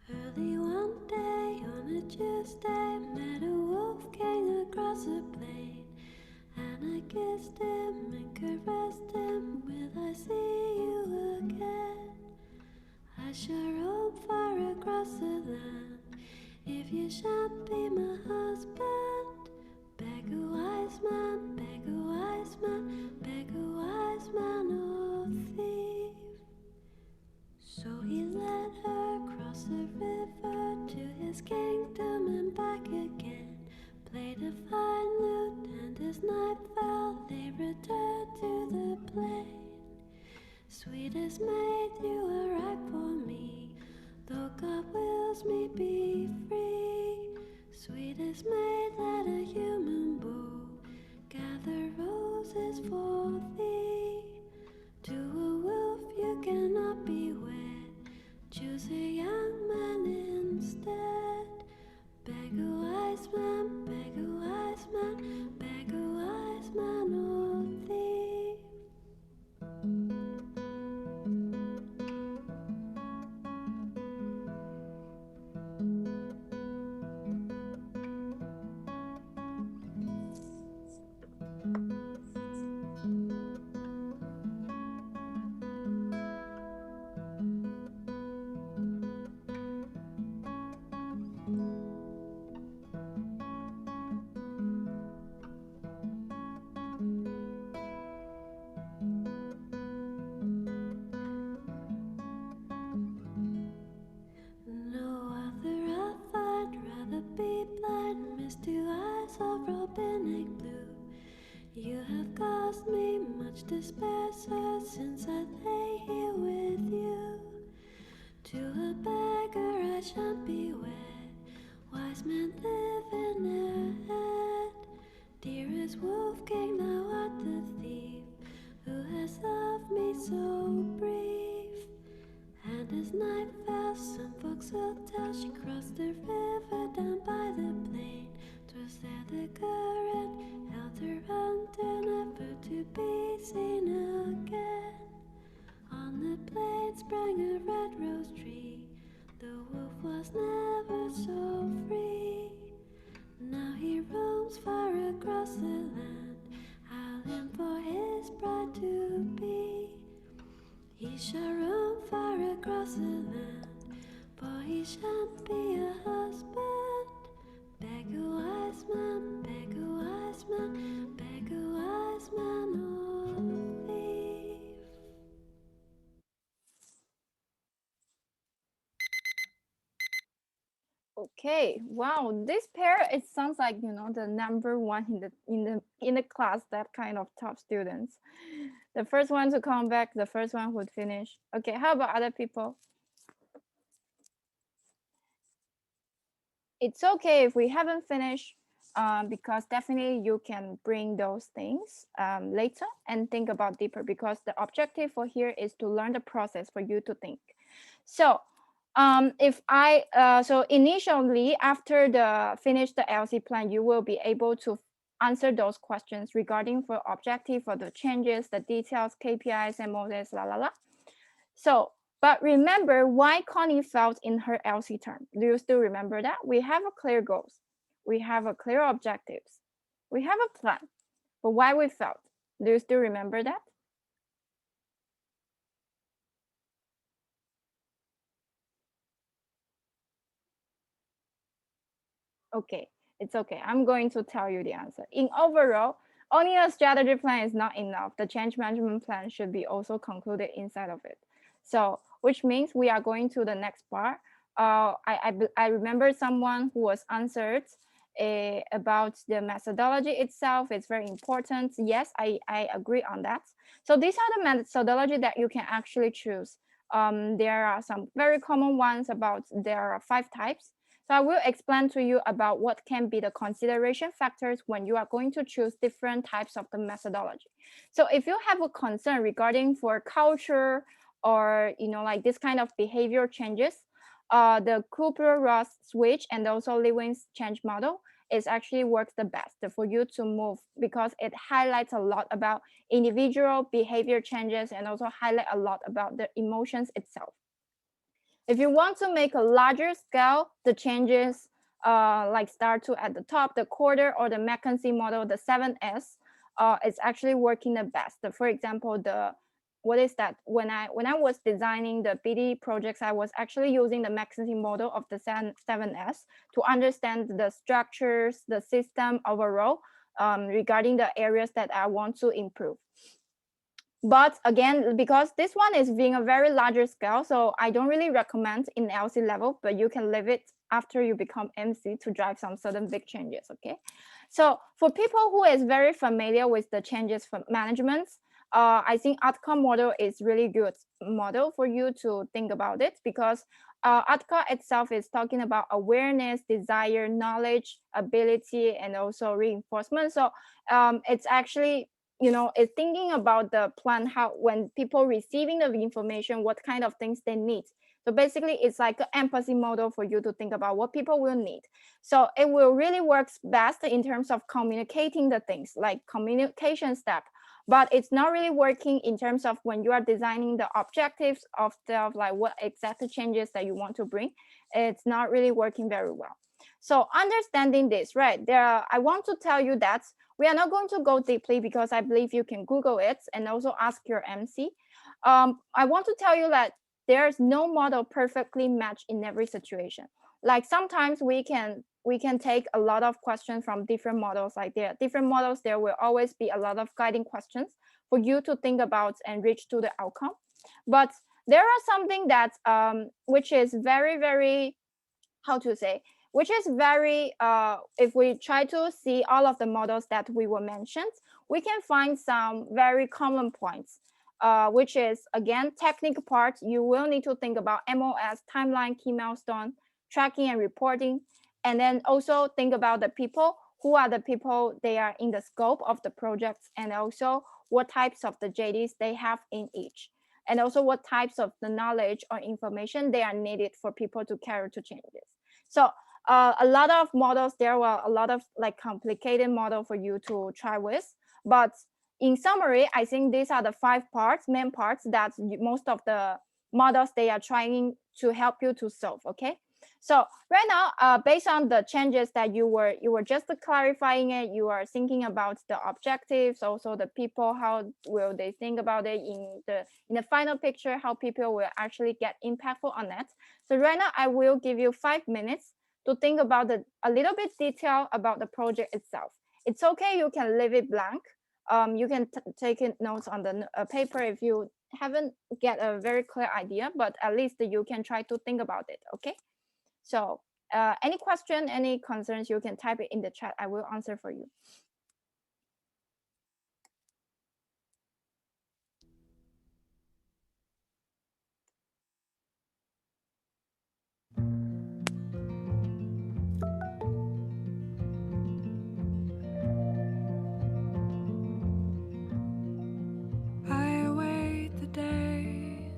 Early one day on a Tuesday, met a wolf king across the plain, and I kissed him and caressed him. Will I see you again? I shall roam far across the land if you shan't be my husband. Beg a wise man, beg a wise man, beg a wise man, oh thief. So he led her across the river to his kingdom and back again. Played a fine lute, and as night fell, they returned to the plain. Sweetest maid, you are ripe for me, though God wills me be free. Sweetest maid, let a human bow gather roses for thee. To a wolf you cannot be wed, choose a young man instead. Beg a wise man, beg a wise man, beg a wise man, oh thief. No other I'd find, rather be blind, miss two eyes of robinic blue. You have caused me much despair, sir, since I lay here with you. To a beggar I shan't be wed, wise men live in their head. Dearest wolf king, thou art the thief, who has loved me so brief. And as night fell, some folks will tell, she crossed the river down by the plain. 'Twas there the current held her under, never to be seen again. On the plain sprang a red rose tree, the wolf was never so free. Now he roams far across the land, howling for his bride to be.
Okay, wow, this pair, it sounds like, you know, the number one in the class, that kind of top students. The first one to come back, the first one would finish. Okay, how about other people? It's okay if we haven't finished, because definitely you can bring those things later and think about deeper, because the objective for here is to learn the process for you to think. So if I so initially after the finish the LC plan, you will be able to answer those questions regarding for objective, for the changes, the details, KPIs, and models, la la la. So, but remember why Connie felt in her LC term. Do you still remember that? We have a clear goals. We have a clear objectives. We have a plan for why we felt. Do you still remember that? Okay, it's okay. I'm going to tell you the answer. In overall, only a strategy plan is not enough. The change management plan should be also concluded inside of it. So, which means we are going to the next part. I remember someone who was answered about the methodology itself. It's very important. Yes, I agree on that. So these are the methodology that you can actually choose. There are some very common ones about there are 5 types. So I will explain to you about what can be the consideration factors when you are going to choose different types of the methodology. So if you have a concern regarding for culture or, you know, like this kind of behavior changes, the Kubler-Ross switch and also Lewin's change model is actually works the best for you to move, because it highlights a lot about individual behavior changes and also highlight a lot about the emotions itself. If you want to make a larger scale, the changes like start to at the top, the quarter or the McKinsey model, the 7S, is actually working the best. For example, what is that? When I was designing the BD projects, I was actually using the McKinsey model of the 7S to understand the structures, the system overall, regarding the areas that I want to improve. But again, because this one is being a very larger scale, so I don't really recommend in LC level, but you can leave it after you become MC to drive some certain big changes, okay? So for people who is very familiar with the changes for management, I think outcome model is really good model for you to think about it, because ATCA itself is talking about awareness, desire, knowledge, ability, and also reinforcement. So it's actually, you know, it's thinking about the plan, how when people receiving the information, what kind of things they need. So basically it's like an empathy model for you to think about what people will need. So it will really works best in terms of communicating the things, like communication step, but it's not really working in terms of when you are designing the objectives of the like what exact changes that you want to bring. It's not really working very well. So understanding this, right, I want to tell you that we are not going to go deeply, because I believe you can Google it and also ask your MC. I want to tell you that there's no model perfectly matched in every situation. Like sometimes we can take a lot of questions from different models. Like there are different models, there will always be a lot of guiding questions for you to think about and reach to the outcome. But there are something that which is very, very, how to say, which is very, if we try to see all of the models that we were mentioned, we can find some very common points, which is, again, technical part. You will need to think about MOS, timeline, key milestone, tracking and reporting, and then also think about the people. Who are the people they are in the scope of the projects, and also what types of the JDs they have in each, and also what types of the knowledge or information they are needed for people to carry to changes. So a lot of models, there were a lot of like complicated model for you to try with. But in summary, I think these are the 5 main parts that most of the models they are trying to help you to solve, okay? So right now, based on the changes that you were just clarifying it, you are thinking about the objectives, also the people, how will they think about it in the final picture, how people will actually get impactful on that. So right now, I will give you 5 minutes to think about a little bit detail about the project itself. It's okay, you can leave it blank. You can take notes on the paper if you haven't get a very clear idea, but at least you can try to think about it, okay? So Any question, any concerns, you can type it in the chat. I will answer for you.
I await the day.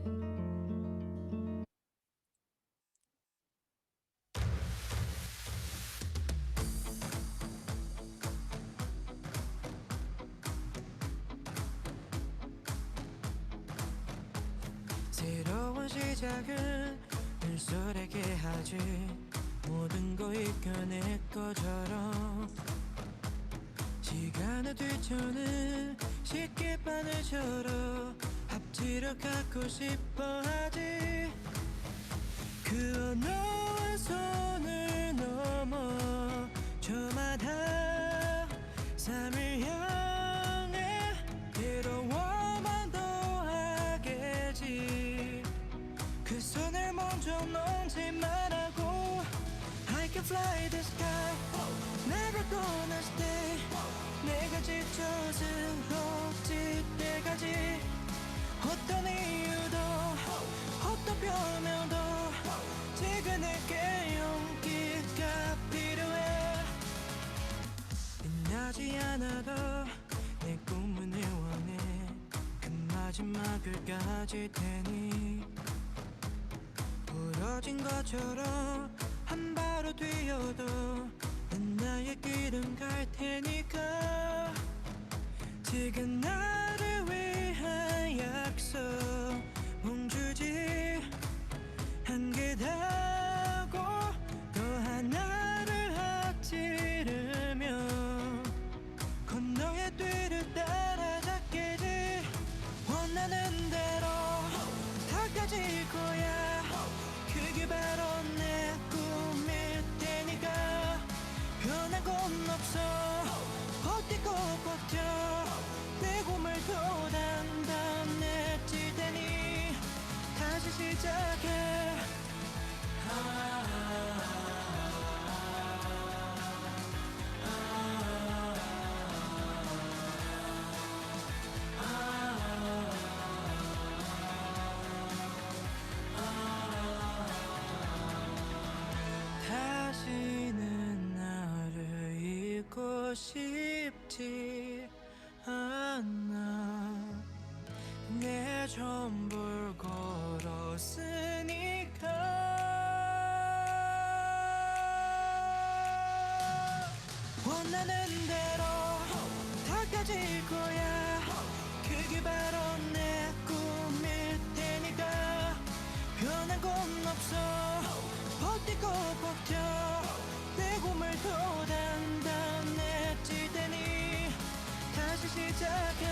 새로운 시작은 늘설에게 하지 모든 거 이겨낼 것처럼 시간을 뒤쳐는 쉽게 바늘처럼 앞뒤로 갖고 싶어 하지 그 언어와 손을 넘어 저마다 삶을 향해 괴로워만 더하겠지 그 손을 먼저 놓지 말라고 I can fly the sky Never gonna stay 내가 지쳐 쓰러질 때까지 어떤 이유도 어떤 변명도 지금 내게 용기가 필요해 빛나지 않아도 내 꿈은 응원해 그 마지막을 가질 테니 부러진 것처럼 한 발로 뛰어도 난 나의 길은 갈 테니까 지금 나를 위한 약속 멈추지 한계다고 또 하나를 앞지르며 건너의 뒤를 따라잡겠지 원하는 대로 다 가질 거야 그게 바로 내 꿈일 테니까 변한 건 없어 버티고 버텨 내 꿈을 더 단단해질 테니 다시 시작해 다시는 나를 잊고 싶지 않아 내 전부를 걸었으니까 원하는 대로 다 가질 거야 그게 바로 내 꿈일 테니까 변한 건 없어 버티고 버텨 내 꿈을 더 단단해질 테니 다시 시작해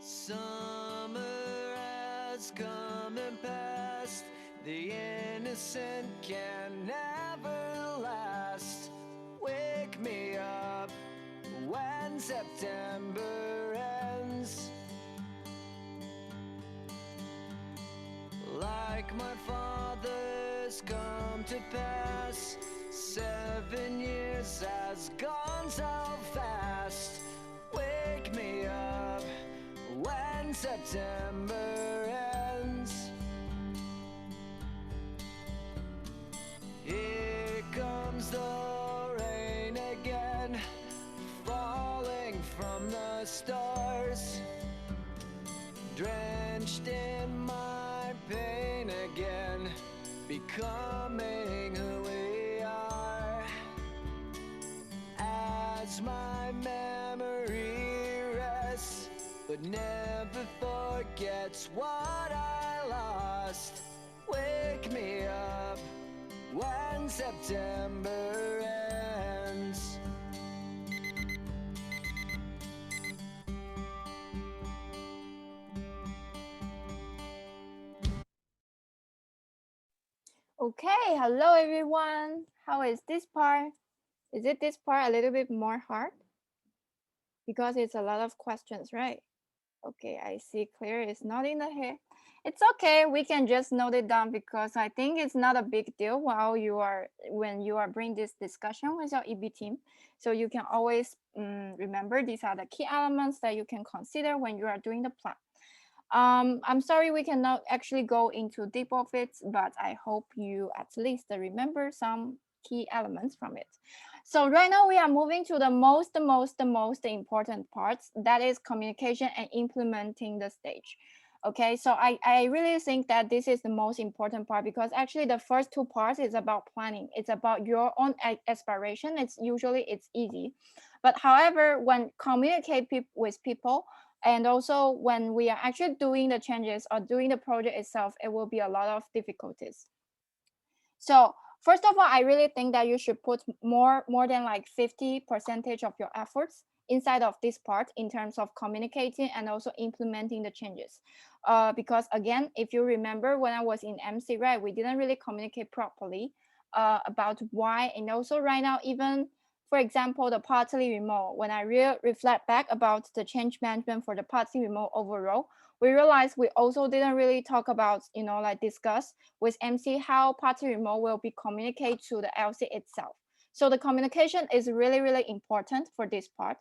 Summer has come and passed. The innocent can never last. Wake me up when September ends. Like my father's come to pass. 7 years has gone so fast. Wake me up when September ends. Here comes the rain again, falling from the stars, drenched in my pain again, becoming who we are. As my memory rests, but never forgets what I lost. just wake me up when September ends.
Okay, hello everyone. How is this part? Is it this part a little bit more hard? Because it's a lot of questions, right? Okay, I see Claire is nodding the head. It's okay, we can just note it down because I think it's not a big deal when you are bringing this discussion with your EB team. So you can always remember these are the key elements that you can consider when you are doing the plan. I'm sorry we cannot actually go into deep of it, but I hope you at least remember some key elements from it. So right now we are moving to the most important parts, that is communication and implementing the stage. Okay, so I really think that this is the most important part because actually the first two parts is about planning. It's about your own aspiration. It's easy. But however, when communicate with people, and also when we are actually doing the changes or doing the project itself, it will be a lot of difficulties. So first of all, I really think that you should put more than like 50% of your efforts inside of this part in terms of communicating and also implementing the changes. Because again, if you remember when I was in MC, right, we didn't really communicate properly about why. And also right now, even for example, the partly remote, when I reflect back about the change management for the partly remote overall, we realized we also didn't really talk about, like discuss with MC how party remote will be communicated to the LC itself. So the communication is really important for this part.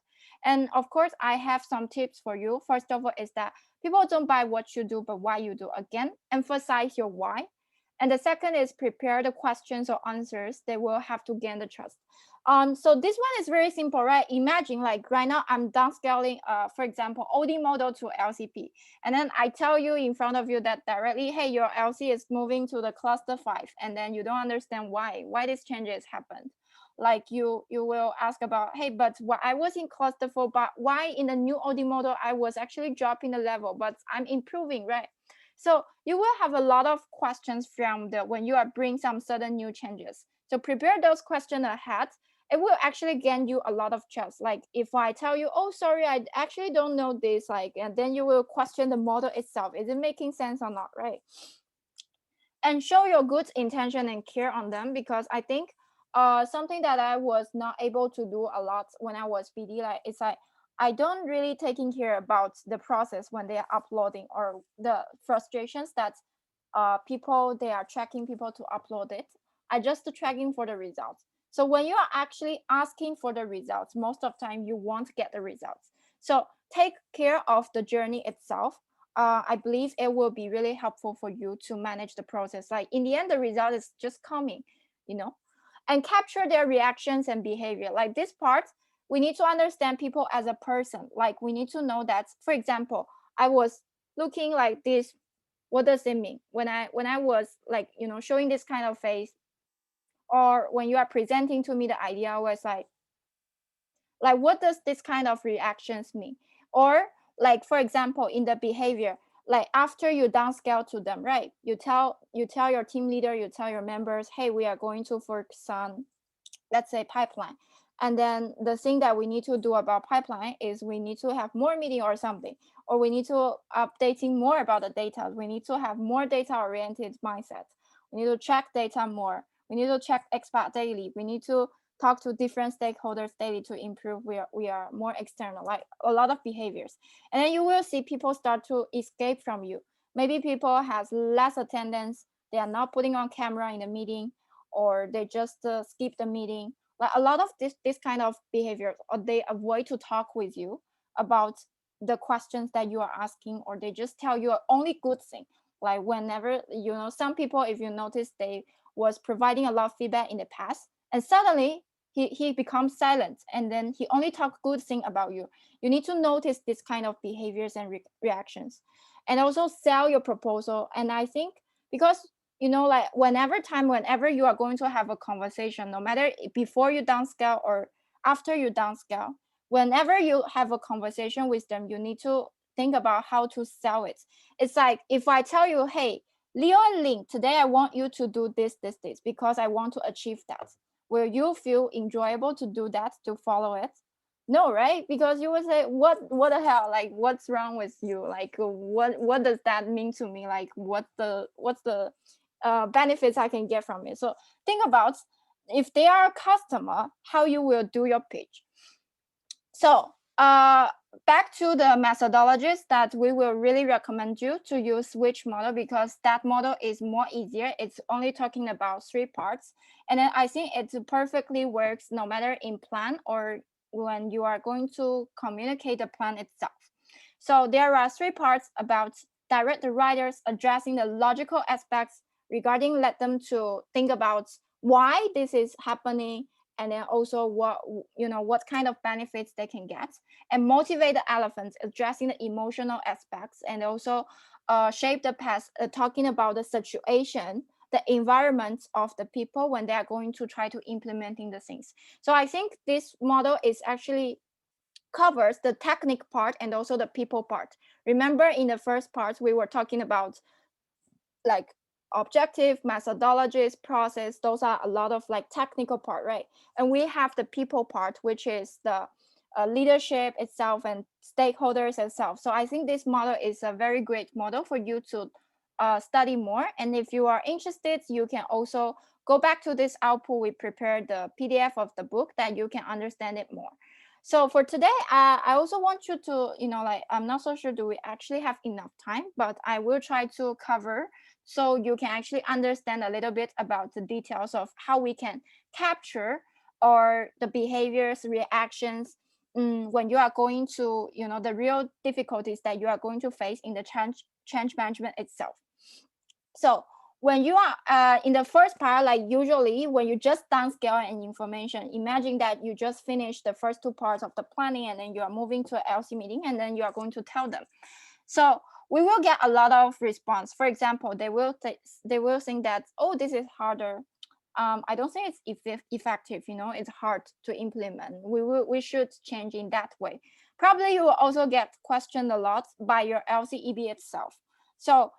And of course, I have some tips for you. First of all, is that people don't buy what you do, but why you do. Again, emphasize your why. And the second is prepare the questions or answers. They will have to gain the trust. So this one is very simple, right? Imagine like right now I'm downscaling, for example, OD model to LCP. And then I tell you in front of you that directly, hey, your LC is moving to the cluster 5. And then you don't understand why these changes happened. Like you will ask about, hey, but what I was in cluster 4, but why in the new OD model, I was actually dropping the level, but I'm improving, right? So you will have a lot of questions from when you are bring some sudden new changes. So prepare those questions ahead. It will actually gain you a lot of trust. Like if I tell you, oh, sorry, I actually don't know this, like, and then you will question the model itself. Is it making sense or not, right? And show your good intention and care on them, because I think something that I was not able to do a lot when I was BD, like it's like I don't really taking care about the process when they are uploading, or the frustrations that people, they are tracking people to upload it. I just tracking for the results. So when you are actually asking for the results, most of the time you won't get the results. So take care of the journey itself. I believe it will be really helpful for you to manage the process. Like in the end, the result is just coming, and capture their reactions and behavior. Like this part, we need to understand people as a person. Like we need to know that, for example, I was looking like this. What does it mean when I was like, showing this kind of face, or when you are presenting to me the idea, I was like what does this kind of reactions mean? Or like, for example, in the behavior, like after you downscale to them, right, you tell your team leader, you tell your members, hey, we are going to focus on, let's say, pipeline. And then the thing that we need to do about pipeline is we need to have more meeting or something, or we need to updating more about the data. We need to have more data oriented mindset. We need to check data more. We need to check expert daily. We need to talk to different stakeholders daily to improve. We are more external, like a lot of behaviors. And then you will see people start to escape from you. Maybe people has less attendance. They are not putting on camera in the meeting, or they just skip the meeting. Like a lot of this kind of behavior, or they avoid to talk with you about the questions that you are asking, or they just tell you only good thing. Like whenever, some people, if you notice, they was providing a lot of feedback in the past, and suddenly he becomes silent, and then he only talk good thing about you. You need to notice this kind of behaviors and reactions, and also sell your proposal. And I think, because like whenever you are going to have a conversation, no matter before you downscale or after you downscale, whenever you have a conversation with them, you need to think about how to sell it. It's like if I tell you, hey, Leo and Ling, today I want you to do this because I want to achieve that. Will you feel enjoyable to do that, to follow it? No, right? Because you would say, what the hell? Like, what's wrong with you? Like, what does that mean to me? Like, what's the benefits I can get from it? So think about, if they are a customer, how you will do your pitch. So back to the methodologies that we will really recommend you to use switch model, because that model is more easier. It's only talking about 3 parts. And then I think it perfectly works no matter in plan or when you are going to communicate the plan itself. So there are 3 parts about direct the writers addressing the logical aspects regarding, let them to think about why this is happening, and then also what kind of benefits they can get, and motivate the elephants addressing the emotional aspects, and also shape the past, talking about the situation, the environment of the people when they are going to try to implementing the things. So I think this model is actually covers the technique part and also the people part. Remember, in the first part we were talking about like objective, methodologies, process. Those are a lot of like technical part, right? And we have the people part, which is the leadership itself and stakeholders itself. So I think this model is a very great model for you to study more. And if you are interested, you can also go back to this output. We prepared the PDF of the book that you can understand it more. So for today, I also want you to, like, I'm not so sure do we actually have enough time, but I will try to cover so you can actually understand a little bit about the details of how we can capture or the behaviors, reactions, when you are going to, the real difficulties that you are going to face in the change management itself. So when you are in the first part, like usually when you just downscale an information, imagine that you just finished the first 2 parts of the planning and then you are moving to an LC meeting and then you are going to tell them. So we will get a lot of response. For example, they will think that, oh, this is harder. I don't think it's effective. It's hard to implement. We should change in that way. Probably you will also get questioned a lot by your LCEB itself. So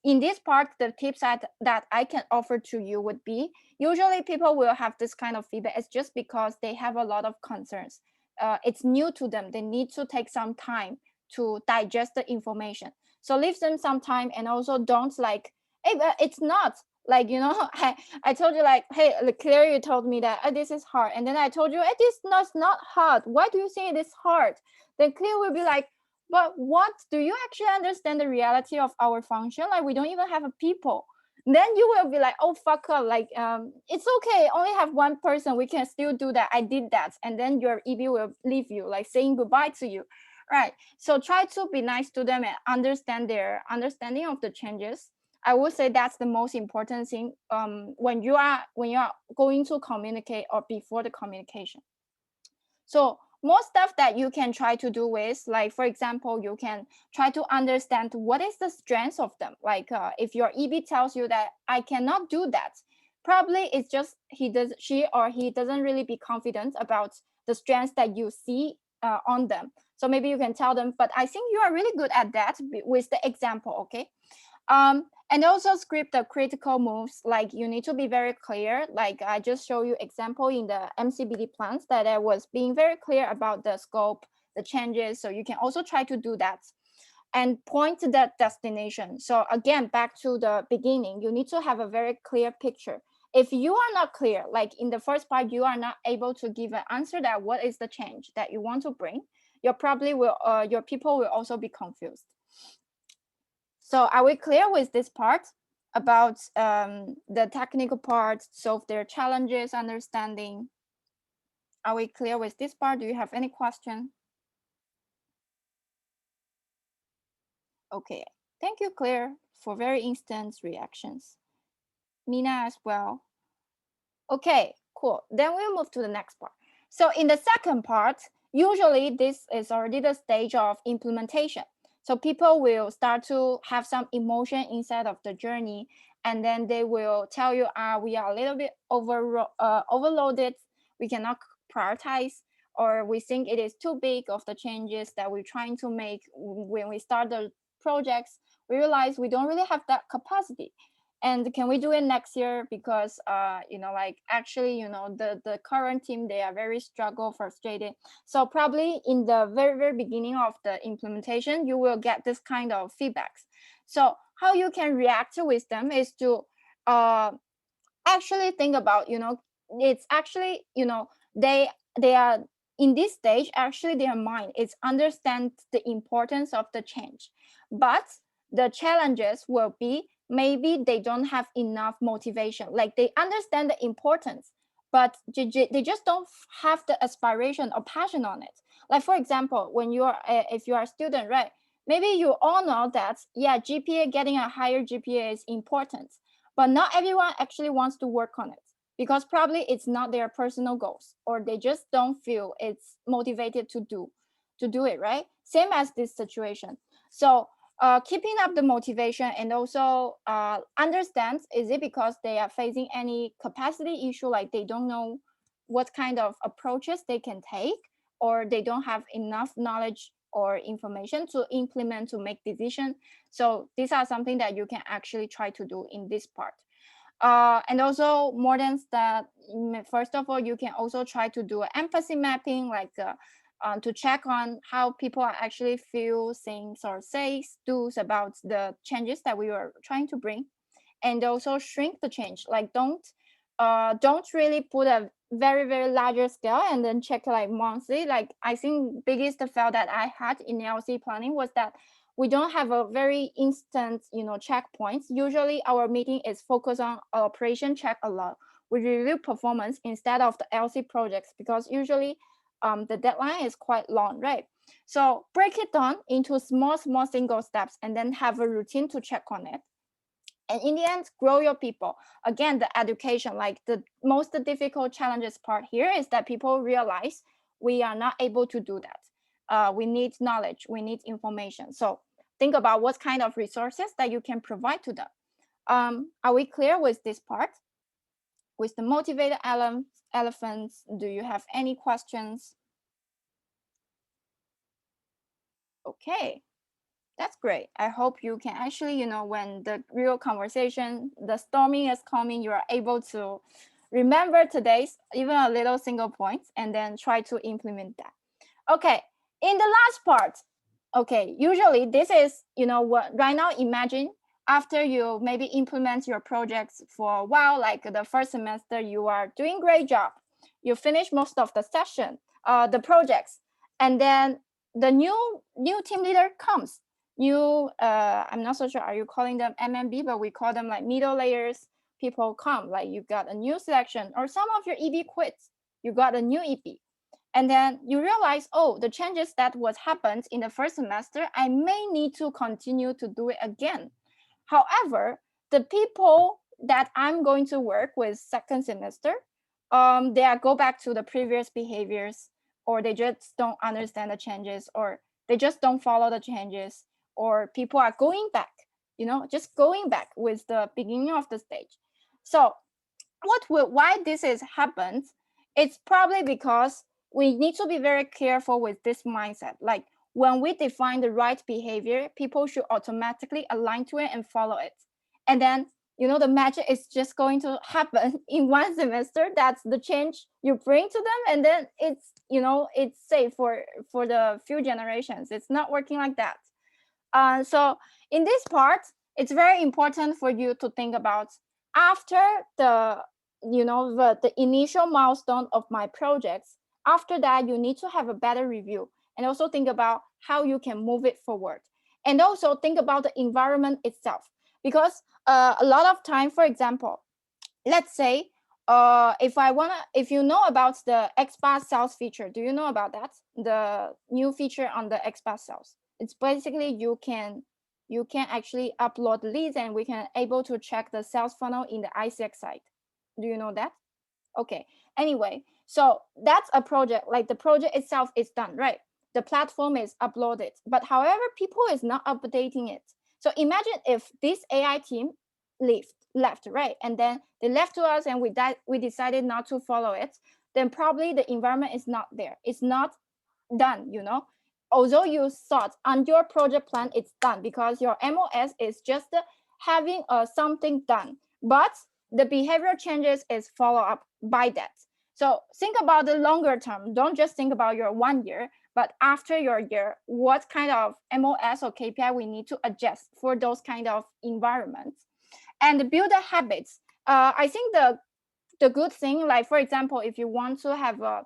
in this part, the tips that I can offer to you would be, usually people will have this kind of feedback. It's just because they have a lot of concerns. It's new to them. They need to take some time to digest the information. So leave them some time, and also don't like, hey, but it's not like, I told you like, hey, Claire, you told me that this is hard. And then I told you, it's not hard. Why do you say it is hard? Then Claire will be like, but what, do you actually understand the reality of our function? Like, we don't even have a people. Then you will be like, oh, fuck up. Like, it's okay. Only have 1 person. We can still do that. I did that. And then your EB will leave you, like saying goodbye to you. Right. So try to be nice to them and understand their understanding of the changes. I would say that's the most important thing when you are going to communicate or before the communication. So more stuff that you can try to do with, like, for example, you can try to understand what is the strength of them. Like if your EB tells you that I cannot do that, probably it's just she or he doesn't really be confident about the strengths that you see on them. So maybe you can tell them, but I think you are really good at that with the example, okay? And also script the critical moves. Like you need to be very clear. Like I just show you example in the MCBD plans that I was being very clear about the scope, the changes. So you can also try to do that and point to that destination. So again, back to the beginning, you need to have a very clear picture. If you are not clear, like in the first part, you are not able to give an answer that what is the change that you want to bring, your people will also be confused. So are we clear with this part about the technical part, solve their challenges, understanding? Are we clear with this part? Do you have any question? Okay, thank you, Claire, for very instant reactions. Mina as well. Okay, cool. Then we'll move to the next part. So in the second part, usually this is already the stage of implementation. So people will start to have some emotion inside of the journey, and then they will tell you, we are a little bit overloaded. We cannot prioritize, or we think it is too big of the changes that we're trying to make when we start the projects, we realize we don't really have that capacity. And can we do it next year? Because like actually, the current team, they are very frustrated. So probably in the very, very beginning of the implementation, you will get this kind of feedbacks. So how you can react with them is to actually think about, it's actually, they are in this stage, actually their mind is understand the importance of the change. But the challenges will be maybe they don't have enough motivation. Like they understand the importance, but they just don't have the aspiration or passion on it. Like for example, when you are if you are a student, right, maybe you all know that, yeah, GPA, getting a higher GPA is important, but not everyone actually wants to work on it, because probably it's not their personal goals, or they just don't feel it's motivated to do it, right? Same as this situation. So keeping up the motivation, and also understand, is it because they are facing any capacity issue, like they don't know what kind of approaches they can take, or they don't have enough knowledge or information to implement, to make decision. So these are something that you can actually try to do in this part. And also more than that, first of all, you can also try to do empathy mapping, like to check on how people are actually feel, things, or says, do's about the changes that we were trying to bring. And also shrink the change, like don't really put a very, very larger scale and then check like monthly. Like I think biggest fail that I had in LC planning was that we don't have a very instant, checkpoints. Usually our meeting is focused on operation check a lot. We review performance instead of the LC projects, because usually the deadline is quite long, right? So break it down into small single steps, and then have a routine to check on it. And in the end, grow your people. Again, the education, like the most difficult challenges part here is that people realize we are not able to do that. We need knowledge, we need information. So think about what kind of resources that you can provide to them. Are we clear with this part? With the motivated elephants, do you have any questions? Okay. That's great. I hope you can actually, when the real conversation, the storming is coming, you are able to remember today's, even a little single points, and then try to implement that. Okay, in the last part, okay, usually this is, what right now, imagine after you maybe implement your projects for a while, like the first semester, you are doing great job. You finish most of the session, the projects, and then the new team leader comes. I'm not so sure, are you calling them MMB, but we call them like middle layers. People come, like you got a new selection, or some of your EB quits, you got a new EP, and then you realize, oh, the changes that was happened in the first semester, I may need to continue to do it again. However, the people that I'm going to work with second semester, they are go back to the previous behaviors, or they just don't understand the changes, or they just don't follow the changes, or people are going back, just going back with the beginning of the stage. So why this is happened, it's probably because we need to be very careful with this mindset. Like when we define the right behavior, people should automatically align to it and follow it. And then, the magic is just going to happen in one semester. That's the change you bring to them. And then it's, it's safe for the few generations. It's not working like that. So in this part, it's very important for you to think about, after the the initial milestone of my projects, after that you need to have a better review, and also think about how you can move it forward, and also think about the environment itself. Because a lot of time, for example, let's say if you know about the XPath sales feature, do you know about that? The new feature on the XPath sales, it's basically you can actually upload leads, and we can able to check the sales funnel in the ICX site. Do you know that? Okay. Anyway, so that's a project. Like the project itself is done, right? The platform is uploaded, but however, people is not updating it. So imagine if this AI team left, right? And then they left to us, and we decided not to follow it. Then probably the environment is not there. It's not done, although you thought on your project plan it's done because your MOS is just having something done, but the behavior changes is follow up by that. So think about the longer term. Don't just think about your 1 year, but after your year, what kind of MOS or KPI we need to adjust for those kind of environments, and build the habits. I think the good thing, like for example, if you want to have a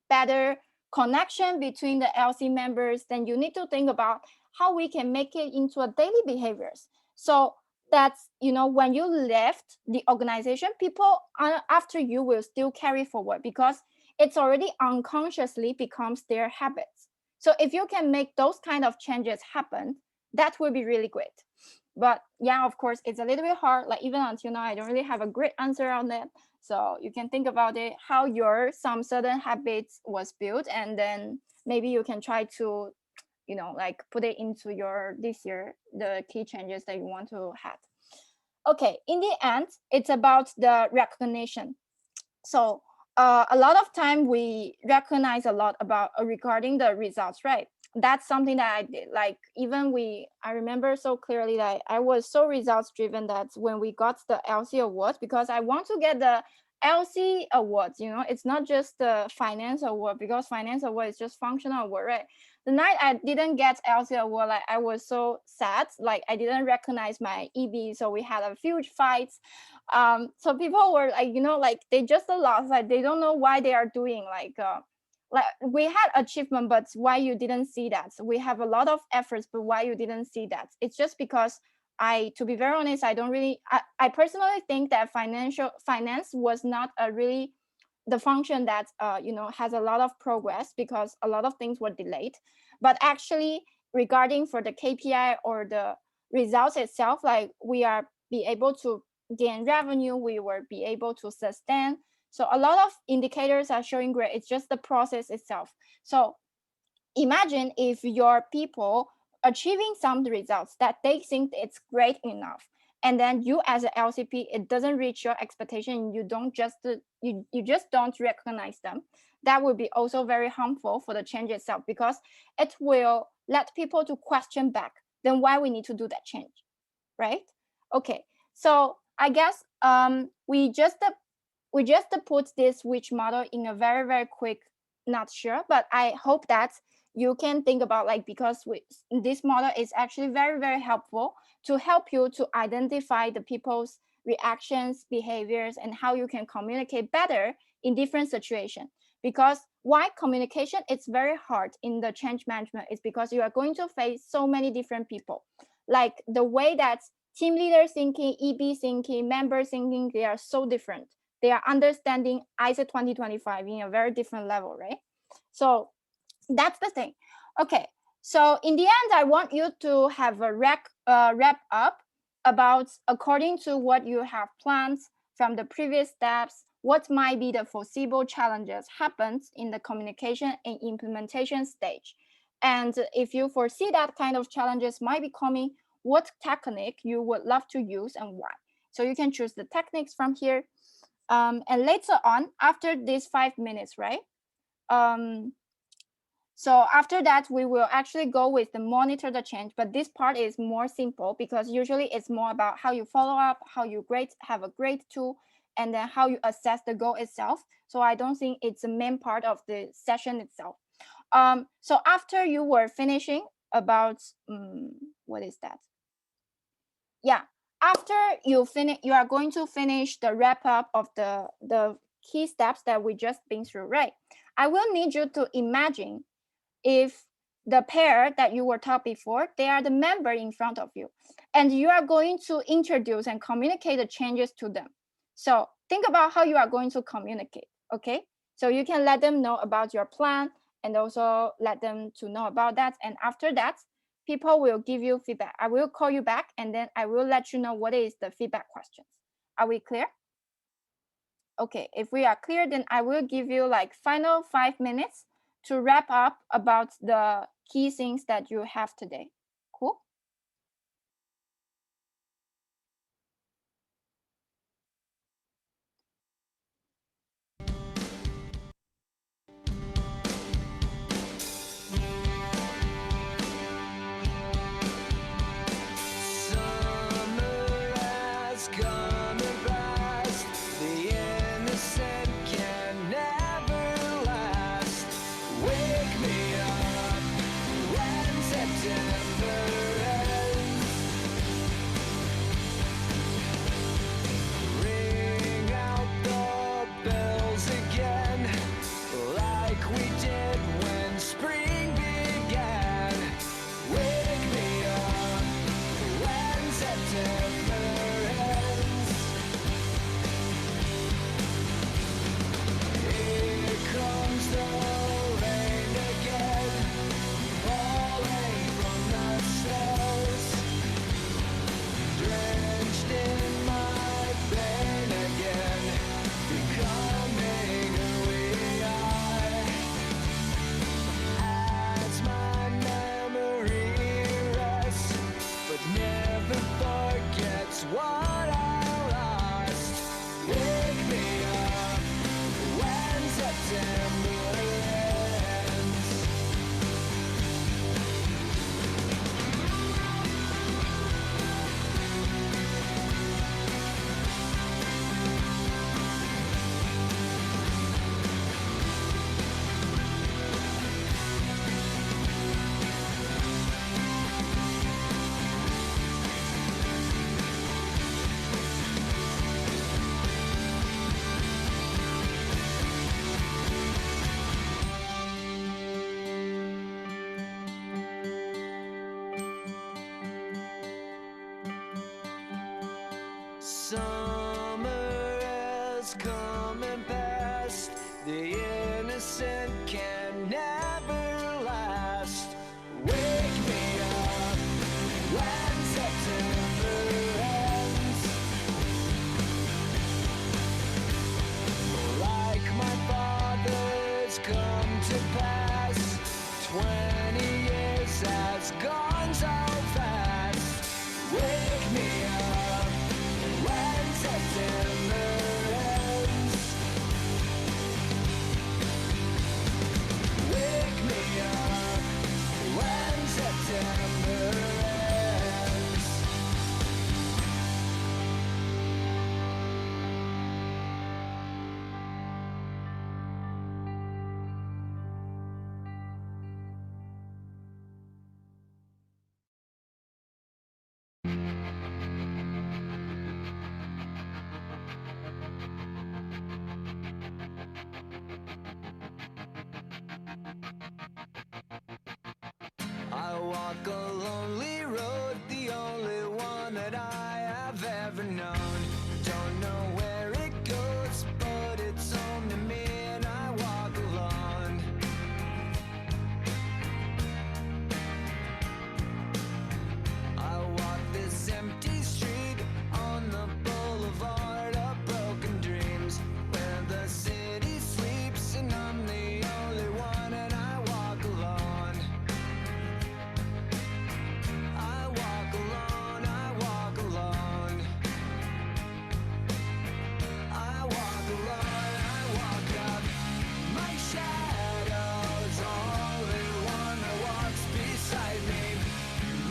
better connection between the LC members, then you need to think about how we can make it into a daily behaviors. So that's, you know, when you left the organization, people after you will still carry forward because it's already unconsciously becomes their habits. So if you can make those kind of changes happen, that will be really great. But yeah, of course, it's a little bit hard. Like even until now, I don't really have a great answer on that. So you can think about it, how your some certain habits was built, and then maybe you can try to, you know, like put it into your this year, the key changes that you want to have. Okay, in the end, it's about the recognition. So a lot of time we recognize a lot about regarding the results, right? That's something that I did. Like even I remember so clearly that I was so results driven that when we got the LC awards, because I want to get the LC awards, you know, it's not just the finance award, because finance award is just functional award, right? The night I didn't get LC award, like I was so sad, like I didn't recognize my EB, so we had a huge fight. So people were like, you know, like they just lost, like they don't know why they are doing like we had achievement, but why you didn't see that? So we have a lot of efforts, but why you didn't see that? It's just because to be very honest, I personally think that finance was not a really the function that you know, has a lot of progress because a lot of things were delayed. But actually regarding for the KPI or the results itself, like we are be able to gain revenue, we will be able to sustain. So a lot of indicators are showing great. It's just the process itself. So imagine if your people achieving some results that they think it's great enough, and then you as an LCP, it doesn't reach your expectation, you don't just you just don't recognize them. That will be also very harmful for the change itself, because it will let people to question back, then why we need to do that change, right? Okay, so I guess we just put this which model in a very, very quick nutshell, but I hope that you can think about, like, because this model is actually very, very helpful to help you to identify the people's reactions, behaviors, and how you can communicate better in different situations. Because why communication it's very hard in the change management is because you are going to face so many different people. Like the way that team leader thinking, EB thinking, member thinking, they are so different. They are understanding ISO 2025 in a very different level, right? So that's the thing. Okay, so in the end, I want you to have a wrap up about, according to what you have planned from the previous steps, what might be the foreseeable challenges happens in the communication and implementation stage. And if you foresee that kind of challenges might be coming, what technique you would love to use and why. So you can choose the techniques from here. And later on, after these 5 minutes, right? So after that, we will actually go with the monitor the change, but this part is more simple because usually it's more about how you follow up, how you have a great tool, and then how you assess the goal itself. So I don't think it's the main part of the session itself. So after you were finishing about, what is that? Yeah, after you finish, you are going to finish the wrap up of the key steps that we just been through, right? I will need you to imagine if the pair that you were taught before, they are the member in front of you, and you are going to introduce and communicate the changes to them. So think about how you are going to communicate, okay? So you can let them know about your plan and also let them to know about that. And after that, people will give you feedback. I will call you back and then I will let you know what is the feedback questions. Are we clear? Okay, if we are clear, then I will give you like final 5 minutes to wrap up about the key things that you have today. Cool?
Summer is coming past. The innocent can never last. Wake me up when September ends. Like my father's come to pass. 20 years has gone so fast. Wake me up when September ends. Wake me up when September ends. I walk a lonely road, the only one that I have ever known. Don't know where it goes, but it's home to me, and I walk alone. I walk this empty street on the boulevard of broken dreams, where the city sleeps and I'm the only one, and I walk alone. I walk alone, I walk alone. I walk alone, I walk up. My shadow's only one that walks beside me.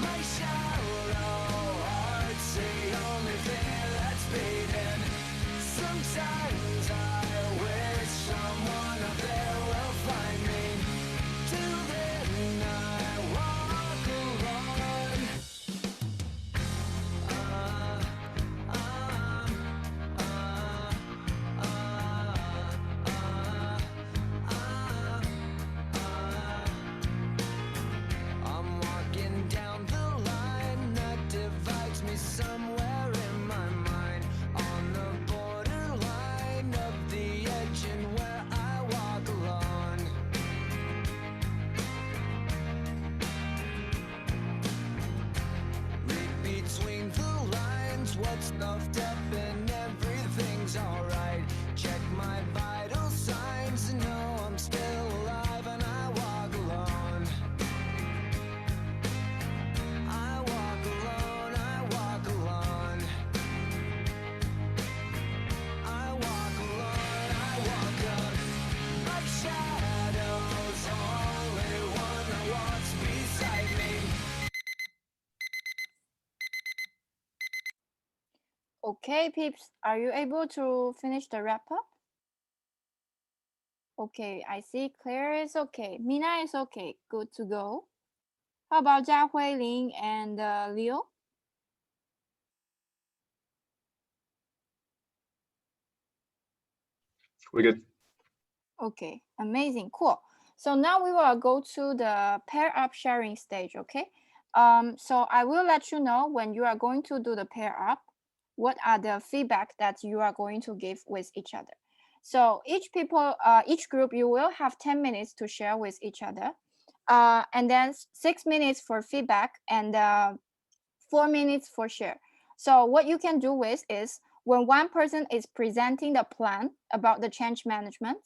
My shallow heart's the only thing that's beating. Sometimes I wish someone up there will find me. Till then I walk alone. I'm walking down the line that divides me somewhere in my mind, on the borderline of the edge and where I walk alone. Read between the lines, what's stuffed up and everything's alright. Check my vital signs and know I'm still alive, and I walk alone. I walk alone, I walk alone. I walk alone, I walk up. My shadow's only one that walks beside me.
Okay, peeps, are you able to finish the wrap up? Okay, I see Claire is okay. Mina is okay. Good to go. How about Jia Hui, Ling, and Leo?
We're good.
Okay, amazing, cool. So now we will go to the pair up sharing stage, okay? So I will let you know when you are going to do the pair up, what are the feedback that you are going to give with each other. So each group, you will have 10 minutes to share with each other. And then 6 minutes for feedback and 4 minutes for share. So what you can do with is when one person is presenting the plan about the change management,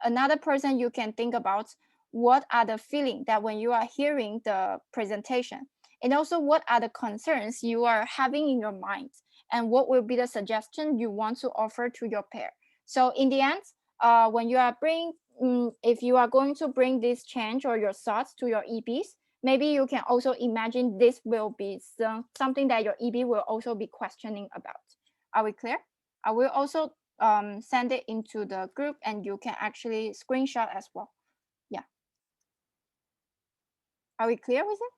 another person you can think about what are the feeling that when you are hearing the presentation, and also what are the concerns you are having in your mind, and what will be the suggestion you want to offer to your pair. So in the end, when you are if you are going to bring this change or your thoughts to your EPs, maybe you can also imagine this will be something that your EB will also be questioning about. Are we clear? I will also send it into the group, and you can actually screenshot as well. Yeah. Are we clear with it?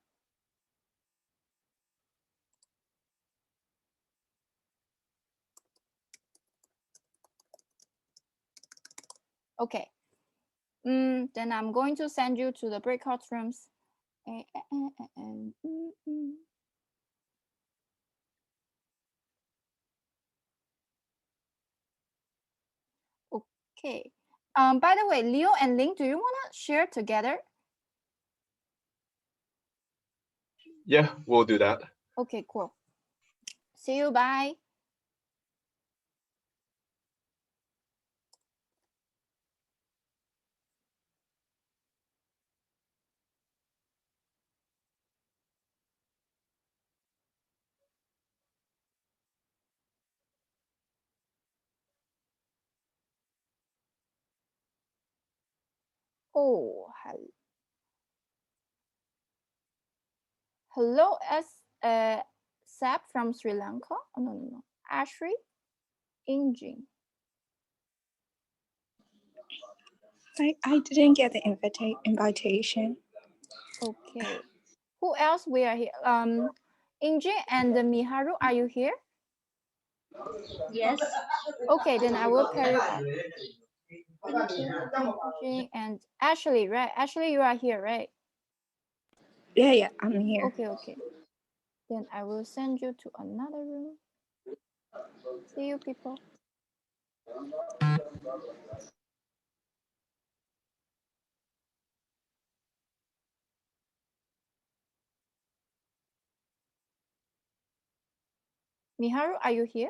Okay. Then I'm going to send you to the breakout rooms. Okay. By the way, Leo and Ling, do you want to share together?
Yeah, we'll do that.
Okay, cool. See you. Bye. Oh, hello, Sap from Sri Lanka. Oh, no. Ashley, Injing.
I didn't get the invitation.
Okay. Who else we are here? Injing and Miharu, are you here?
Yes.
Okay, then I will pair you up. Injing and Ashley, right? Ashley, you are here, right?
Yeah, I'm here.
Okay. Then I will send you to another room. See you, people. Miharu, are you here?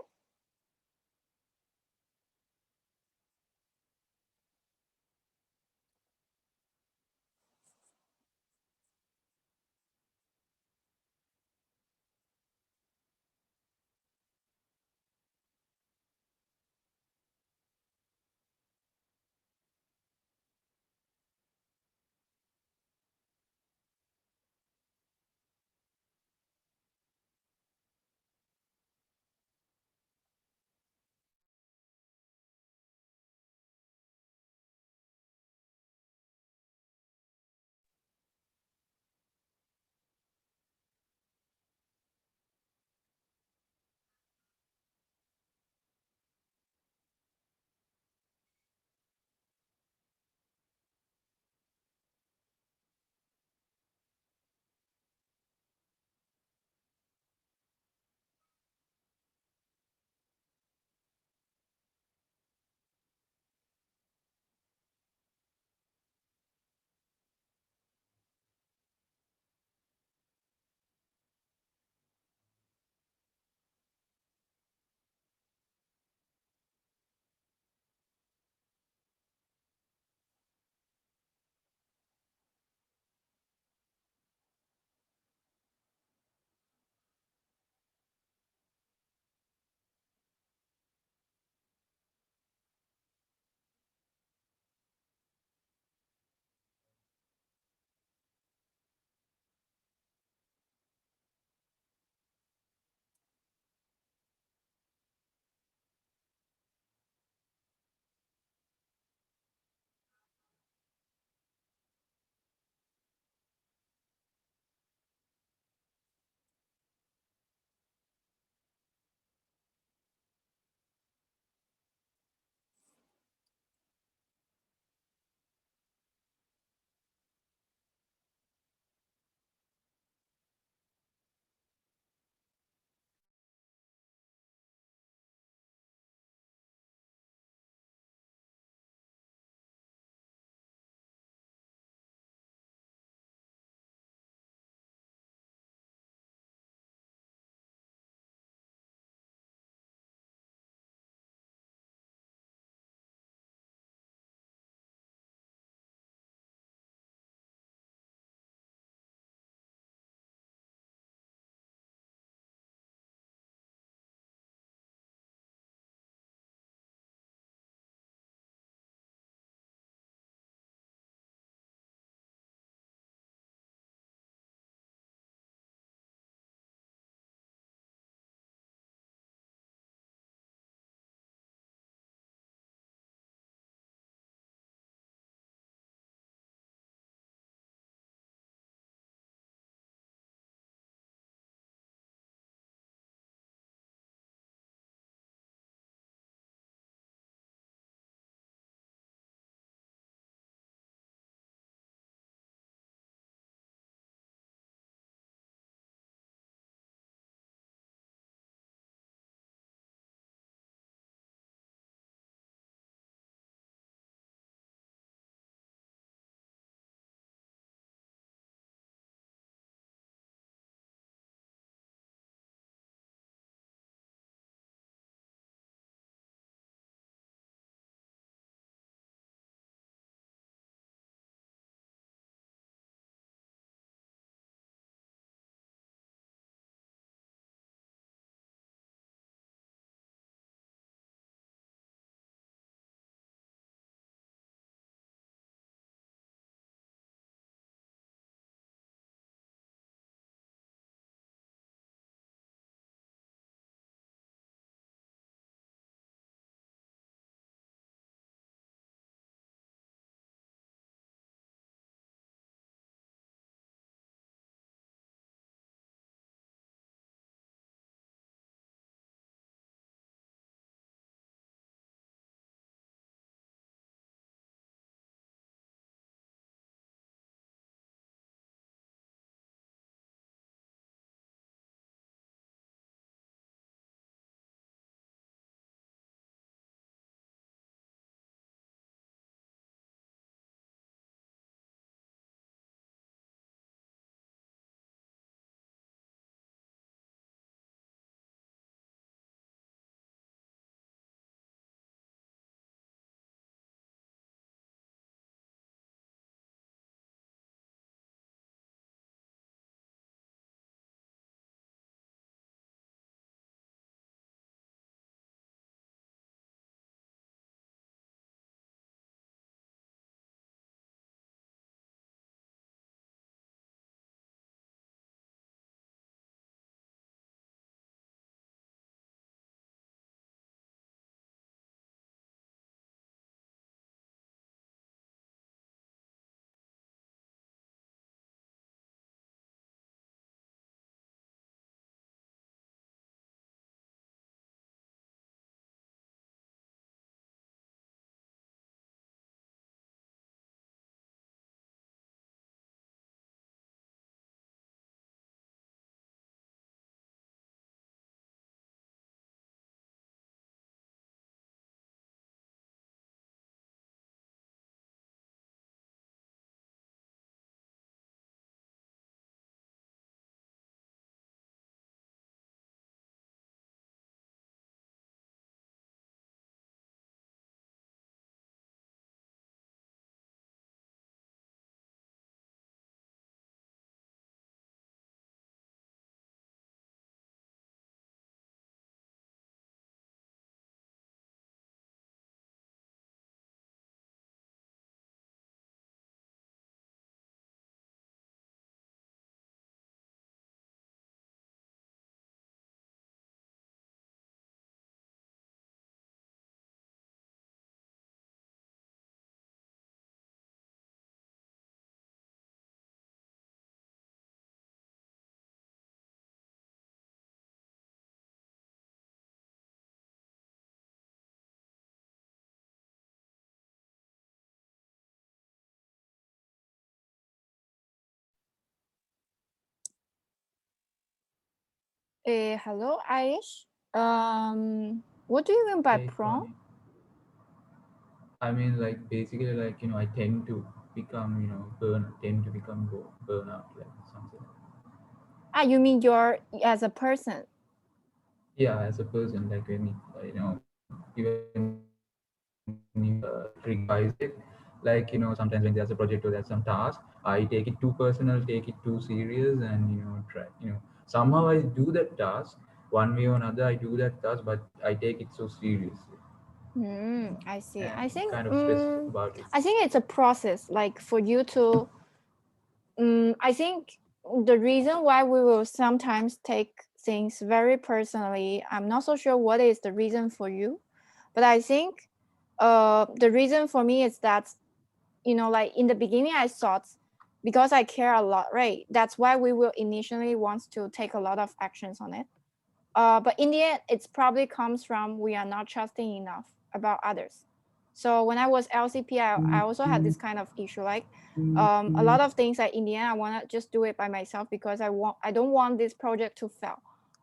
Hello, Aish. What do you mean by
Hey,
prompt?
Connie. I mean, like basically, like I tend to become, tend to become burnout, like something.
Ah, you mean you're as a person?
Yeah, as a person, like when even if you revise it, like sometimes when there's a project or there's some task, I take it too personal, take it too serious, and try, somehow I do that task one way or another. I do that task, but I take it so seriously
I see.
and kind of stress about it.
I think it's a process. Like for you to, I think the reason why we will sometimes take things very personally, I'm not so sure what is the reason for you, but I think, the reason for me is that, like in the beginning, I thought because I care a lot, right? That's why we will initially want to take a lot of actions on it. But in the end, it's probably comes from we are not trusting enough about others. So when I was LCP, I also had this kind of issue. Like, a lot of things, like in the end, I want to just do it by myself because I don't want this project to fail.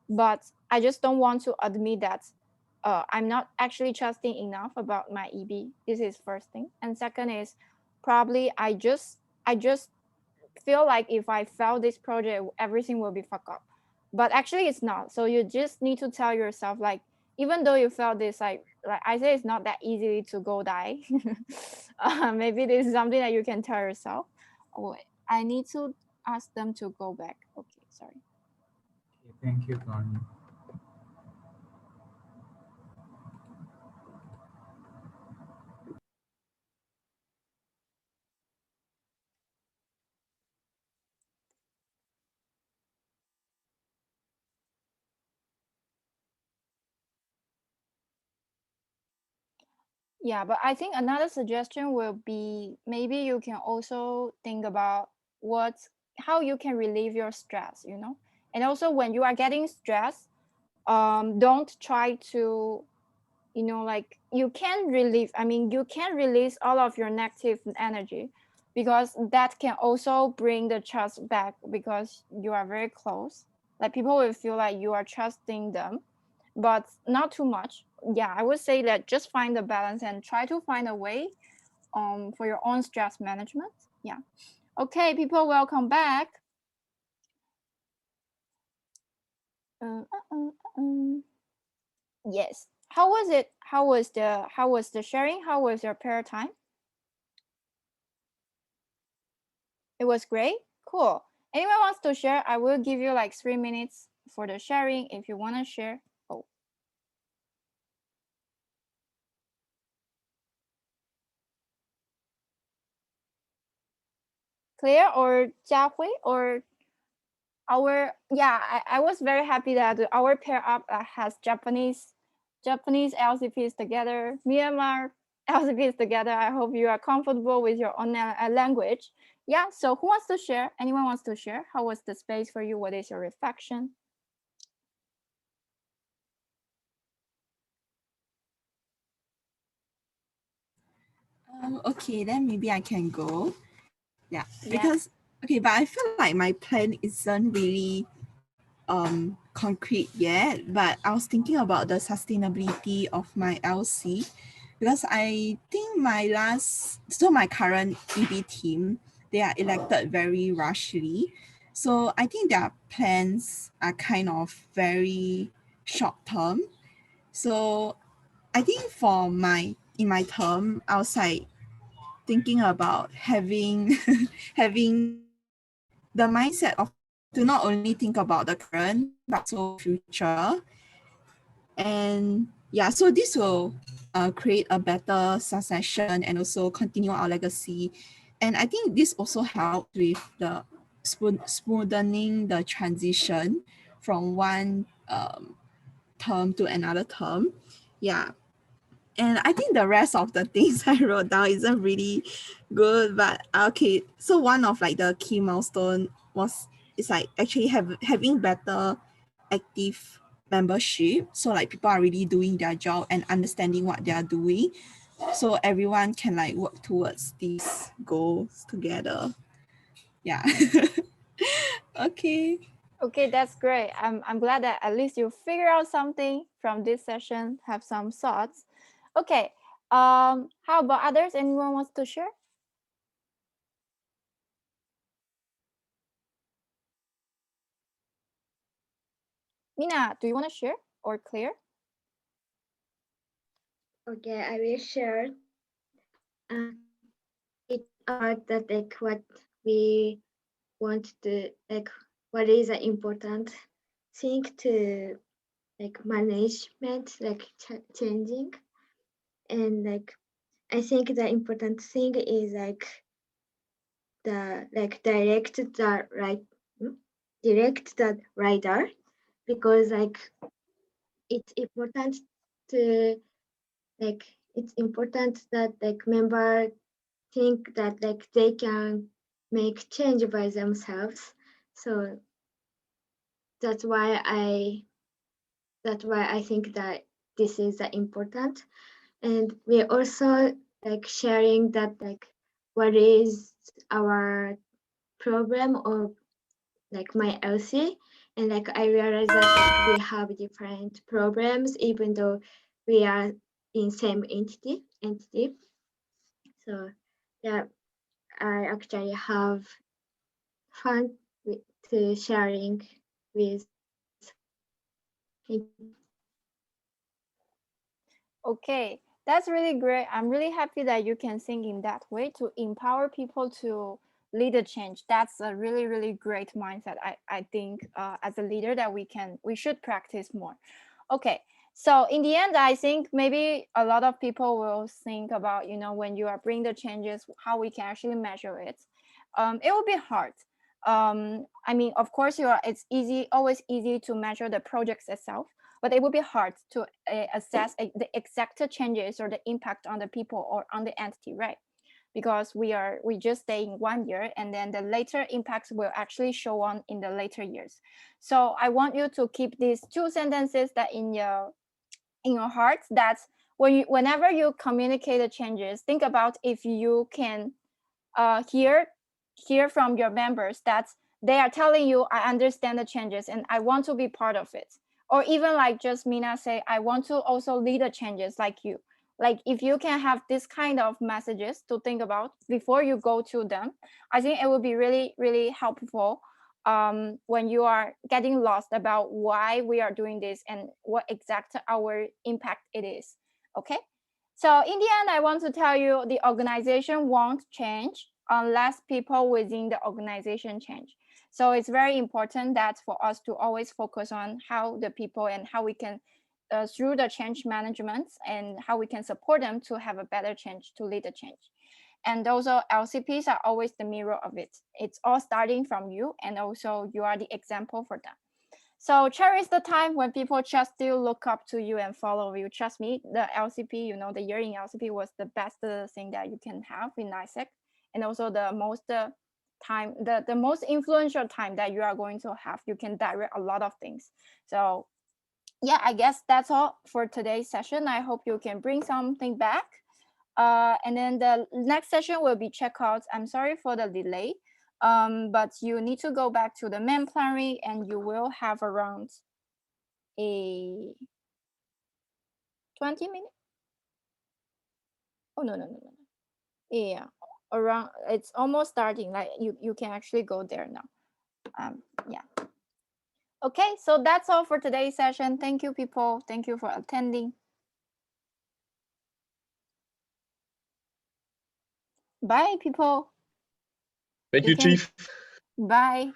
But I just don't want to admit that, I'm not actually trusting enough about my EB. This is first thing, and second is probably I just feel like if I fail this project, everything will be fucked up. But actually, it's not. So you just need to tell yourself, like, even though you felt this, like I say, it's not that easy to go die. Maybe this is something that you can tell yourself. Oh, wait, I need to ask them to go back. Okay, sorry.
Okay, thank you, Connie.
Yeah, but I think another suggestion will be maybe you can also think about what how you can relieve your stress, and also when you are getting stressed, don't try to, like you can release all of your negative energy, because that can also bring the trust back, because you are very close, like people will feel like you are trusting them, but not too much. Yeah, I would say that just find the balance and try to find a way for your own stress management. Yeah. Okay, people, welcome back. uh, uh, uh, um, yes, how was it? How was the sharing? How was your prayer time? It was great. Cool. Anyone wants to share? I will give you like 3 minutes for the sharing if you want to share. Oh, Claire or Jiahui or our, yeah, I was very happy that our pair up has Japanese LCPs together, Myanmar LCPs together. I hope you are comfortable with your own language. Yeah, so who wants to share? Anyone wants to share? How was the space for you? What is your reflection?
Okay, then maybe I can go. Yeah,
Yeah.
because okay, but I feel like my plan isn't really concrete yet. But I was thinking about the sustainability of my LC, because I think my current EB team, they are elected very rushly. So I think their plans are kind of very short term. So I think in my term, I was like thinking about having having the mindset of to not only think about the current but also future. And yeah, so this will create a better succession and also continue our legacy. And I think this also helps with the smoothing the transition from one term to another term. Yeah. And I think the rest of the things I wrote down isn't really good, but okay. So one of like the key milestone was it's like actually having better active membership. So like people are really doing their job and understanding what they are doing. So everyone can like work towards these goals together. Yeah. Okay.
Okay, that's great. I'm glad that at least you figure out something from this session, have some thoughts. Okay. How about others? Anyone wants to share? Mina, do you want to share or Claire?
Okay, I will share. It's about that like what we want to like what is an important thing to like management like changing, and like I think the important thing is like the like direct the rider, because like it's important to like it's important that like member think that like they can make change by themselves. So that's why I think that this is important. And we also like sharing that like what is our program or like my LC, and like I realized that like we have different programs even though we are in same entity. So yeah, I actually have fun to sharing with.
Okay, that's really great. I'm really happy that you can think in that way to empower people to lead a change. That's a really, really great mindset. I think as a leader that we should practice more. Okay, so in the end, I think maybe a lot of people will think about, when you are bringing the changes, how we can actually measure it. It will be hard. I mean, of course, it's always easy to measure the projects itself, but it would be hard to assess the exact changes or the impact on the people or on the entity, right? Because we just stay in 1 year, and then the later impacts will actually show on in the later years. So I want you to keep these two sentences that in your heart. That's whenever you communicate the changes, think about if you can hear from your members that they are telling you, I understand the changes and I want to be part of it. Or even like just Mina say, I want to also lead the changes like you. Like if you can have this kind of messages to think about before you go to them, I think it would be really, really helpful when you are getting lost about why we are doing this and what exact our impact it is. Okay. So in the end, I want to tell you the organization won't change unless people within the organization change. So it's very important that for us to always focus on how the people and how we can, through the change management, and how we can support them to have a better change, to lead the change. And also LCPs are always the mirror of it. It's all starting from you, and also you are the example for them. So cherish the time when people just still look up to you and follow you. Trust me, the LCP, the year in LCP was the best thing that you can have in NICEC, and also the most time, the most influential time that you are going to have. You can direct a lot of things. So yeah, I guess that's all for today's session. I hope you can bring something back. And then the next session will be checkouts. I'm sorry for the delay. But you need to go back to the main plenary and you will have around a 20 minutes. Oh, no. Yeah, around, it's almost starting. Like you can actually go there now. Yeah. Okay, so that's all for today's session. Thank you, people. Thank you for attending. Bye, people.
Thank you, Chief.
Bye.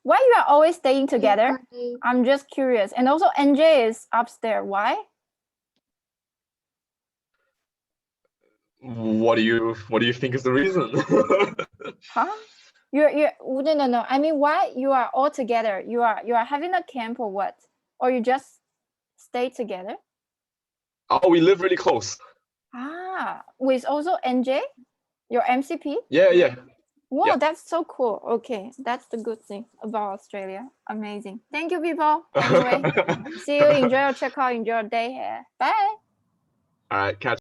Why you are always staying together?
Bye.
I'm just curious. And also NJ is upstairs. Why?
What do you think is the reason?
Huh? You're no. I mean, why you are all together? You are having a camp or what? Or you just stay together?
Oh, we live really close.
Ah, with also NJ, your MCP?
Yeah.
Wow,
Yeah.
that's so cool. Okay, that's the good thing about Australia. Amazing. Thank you, people. Anyway, see you. Enjoy your checkout. Enjoy your day here. Bye.
All right, catch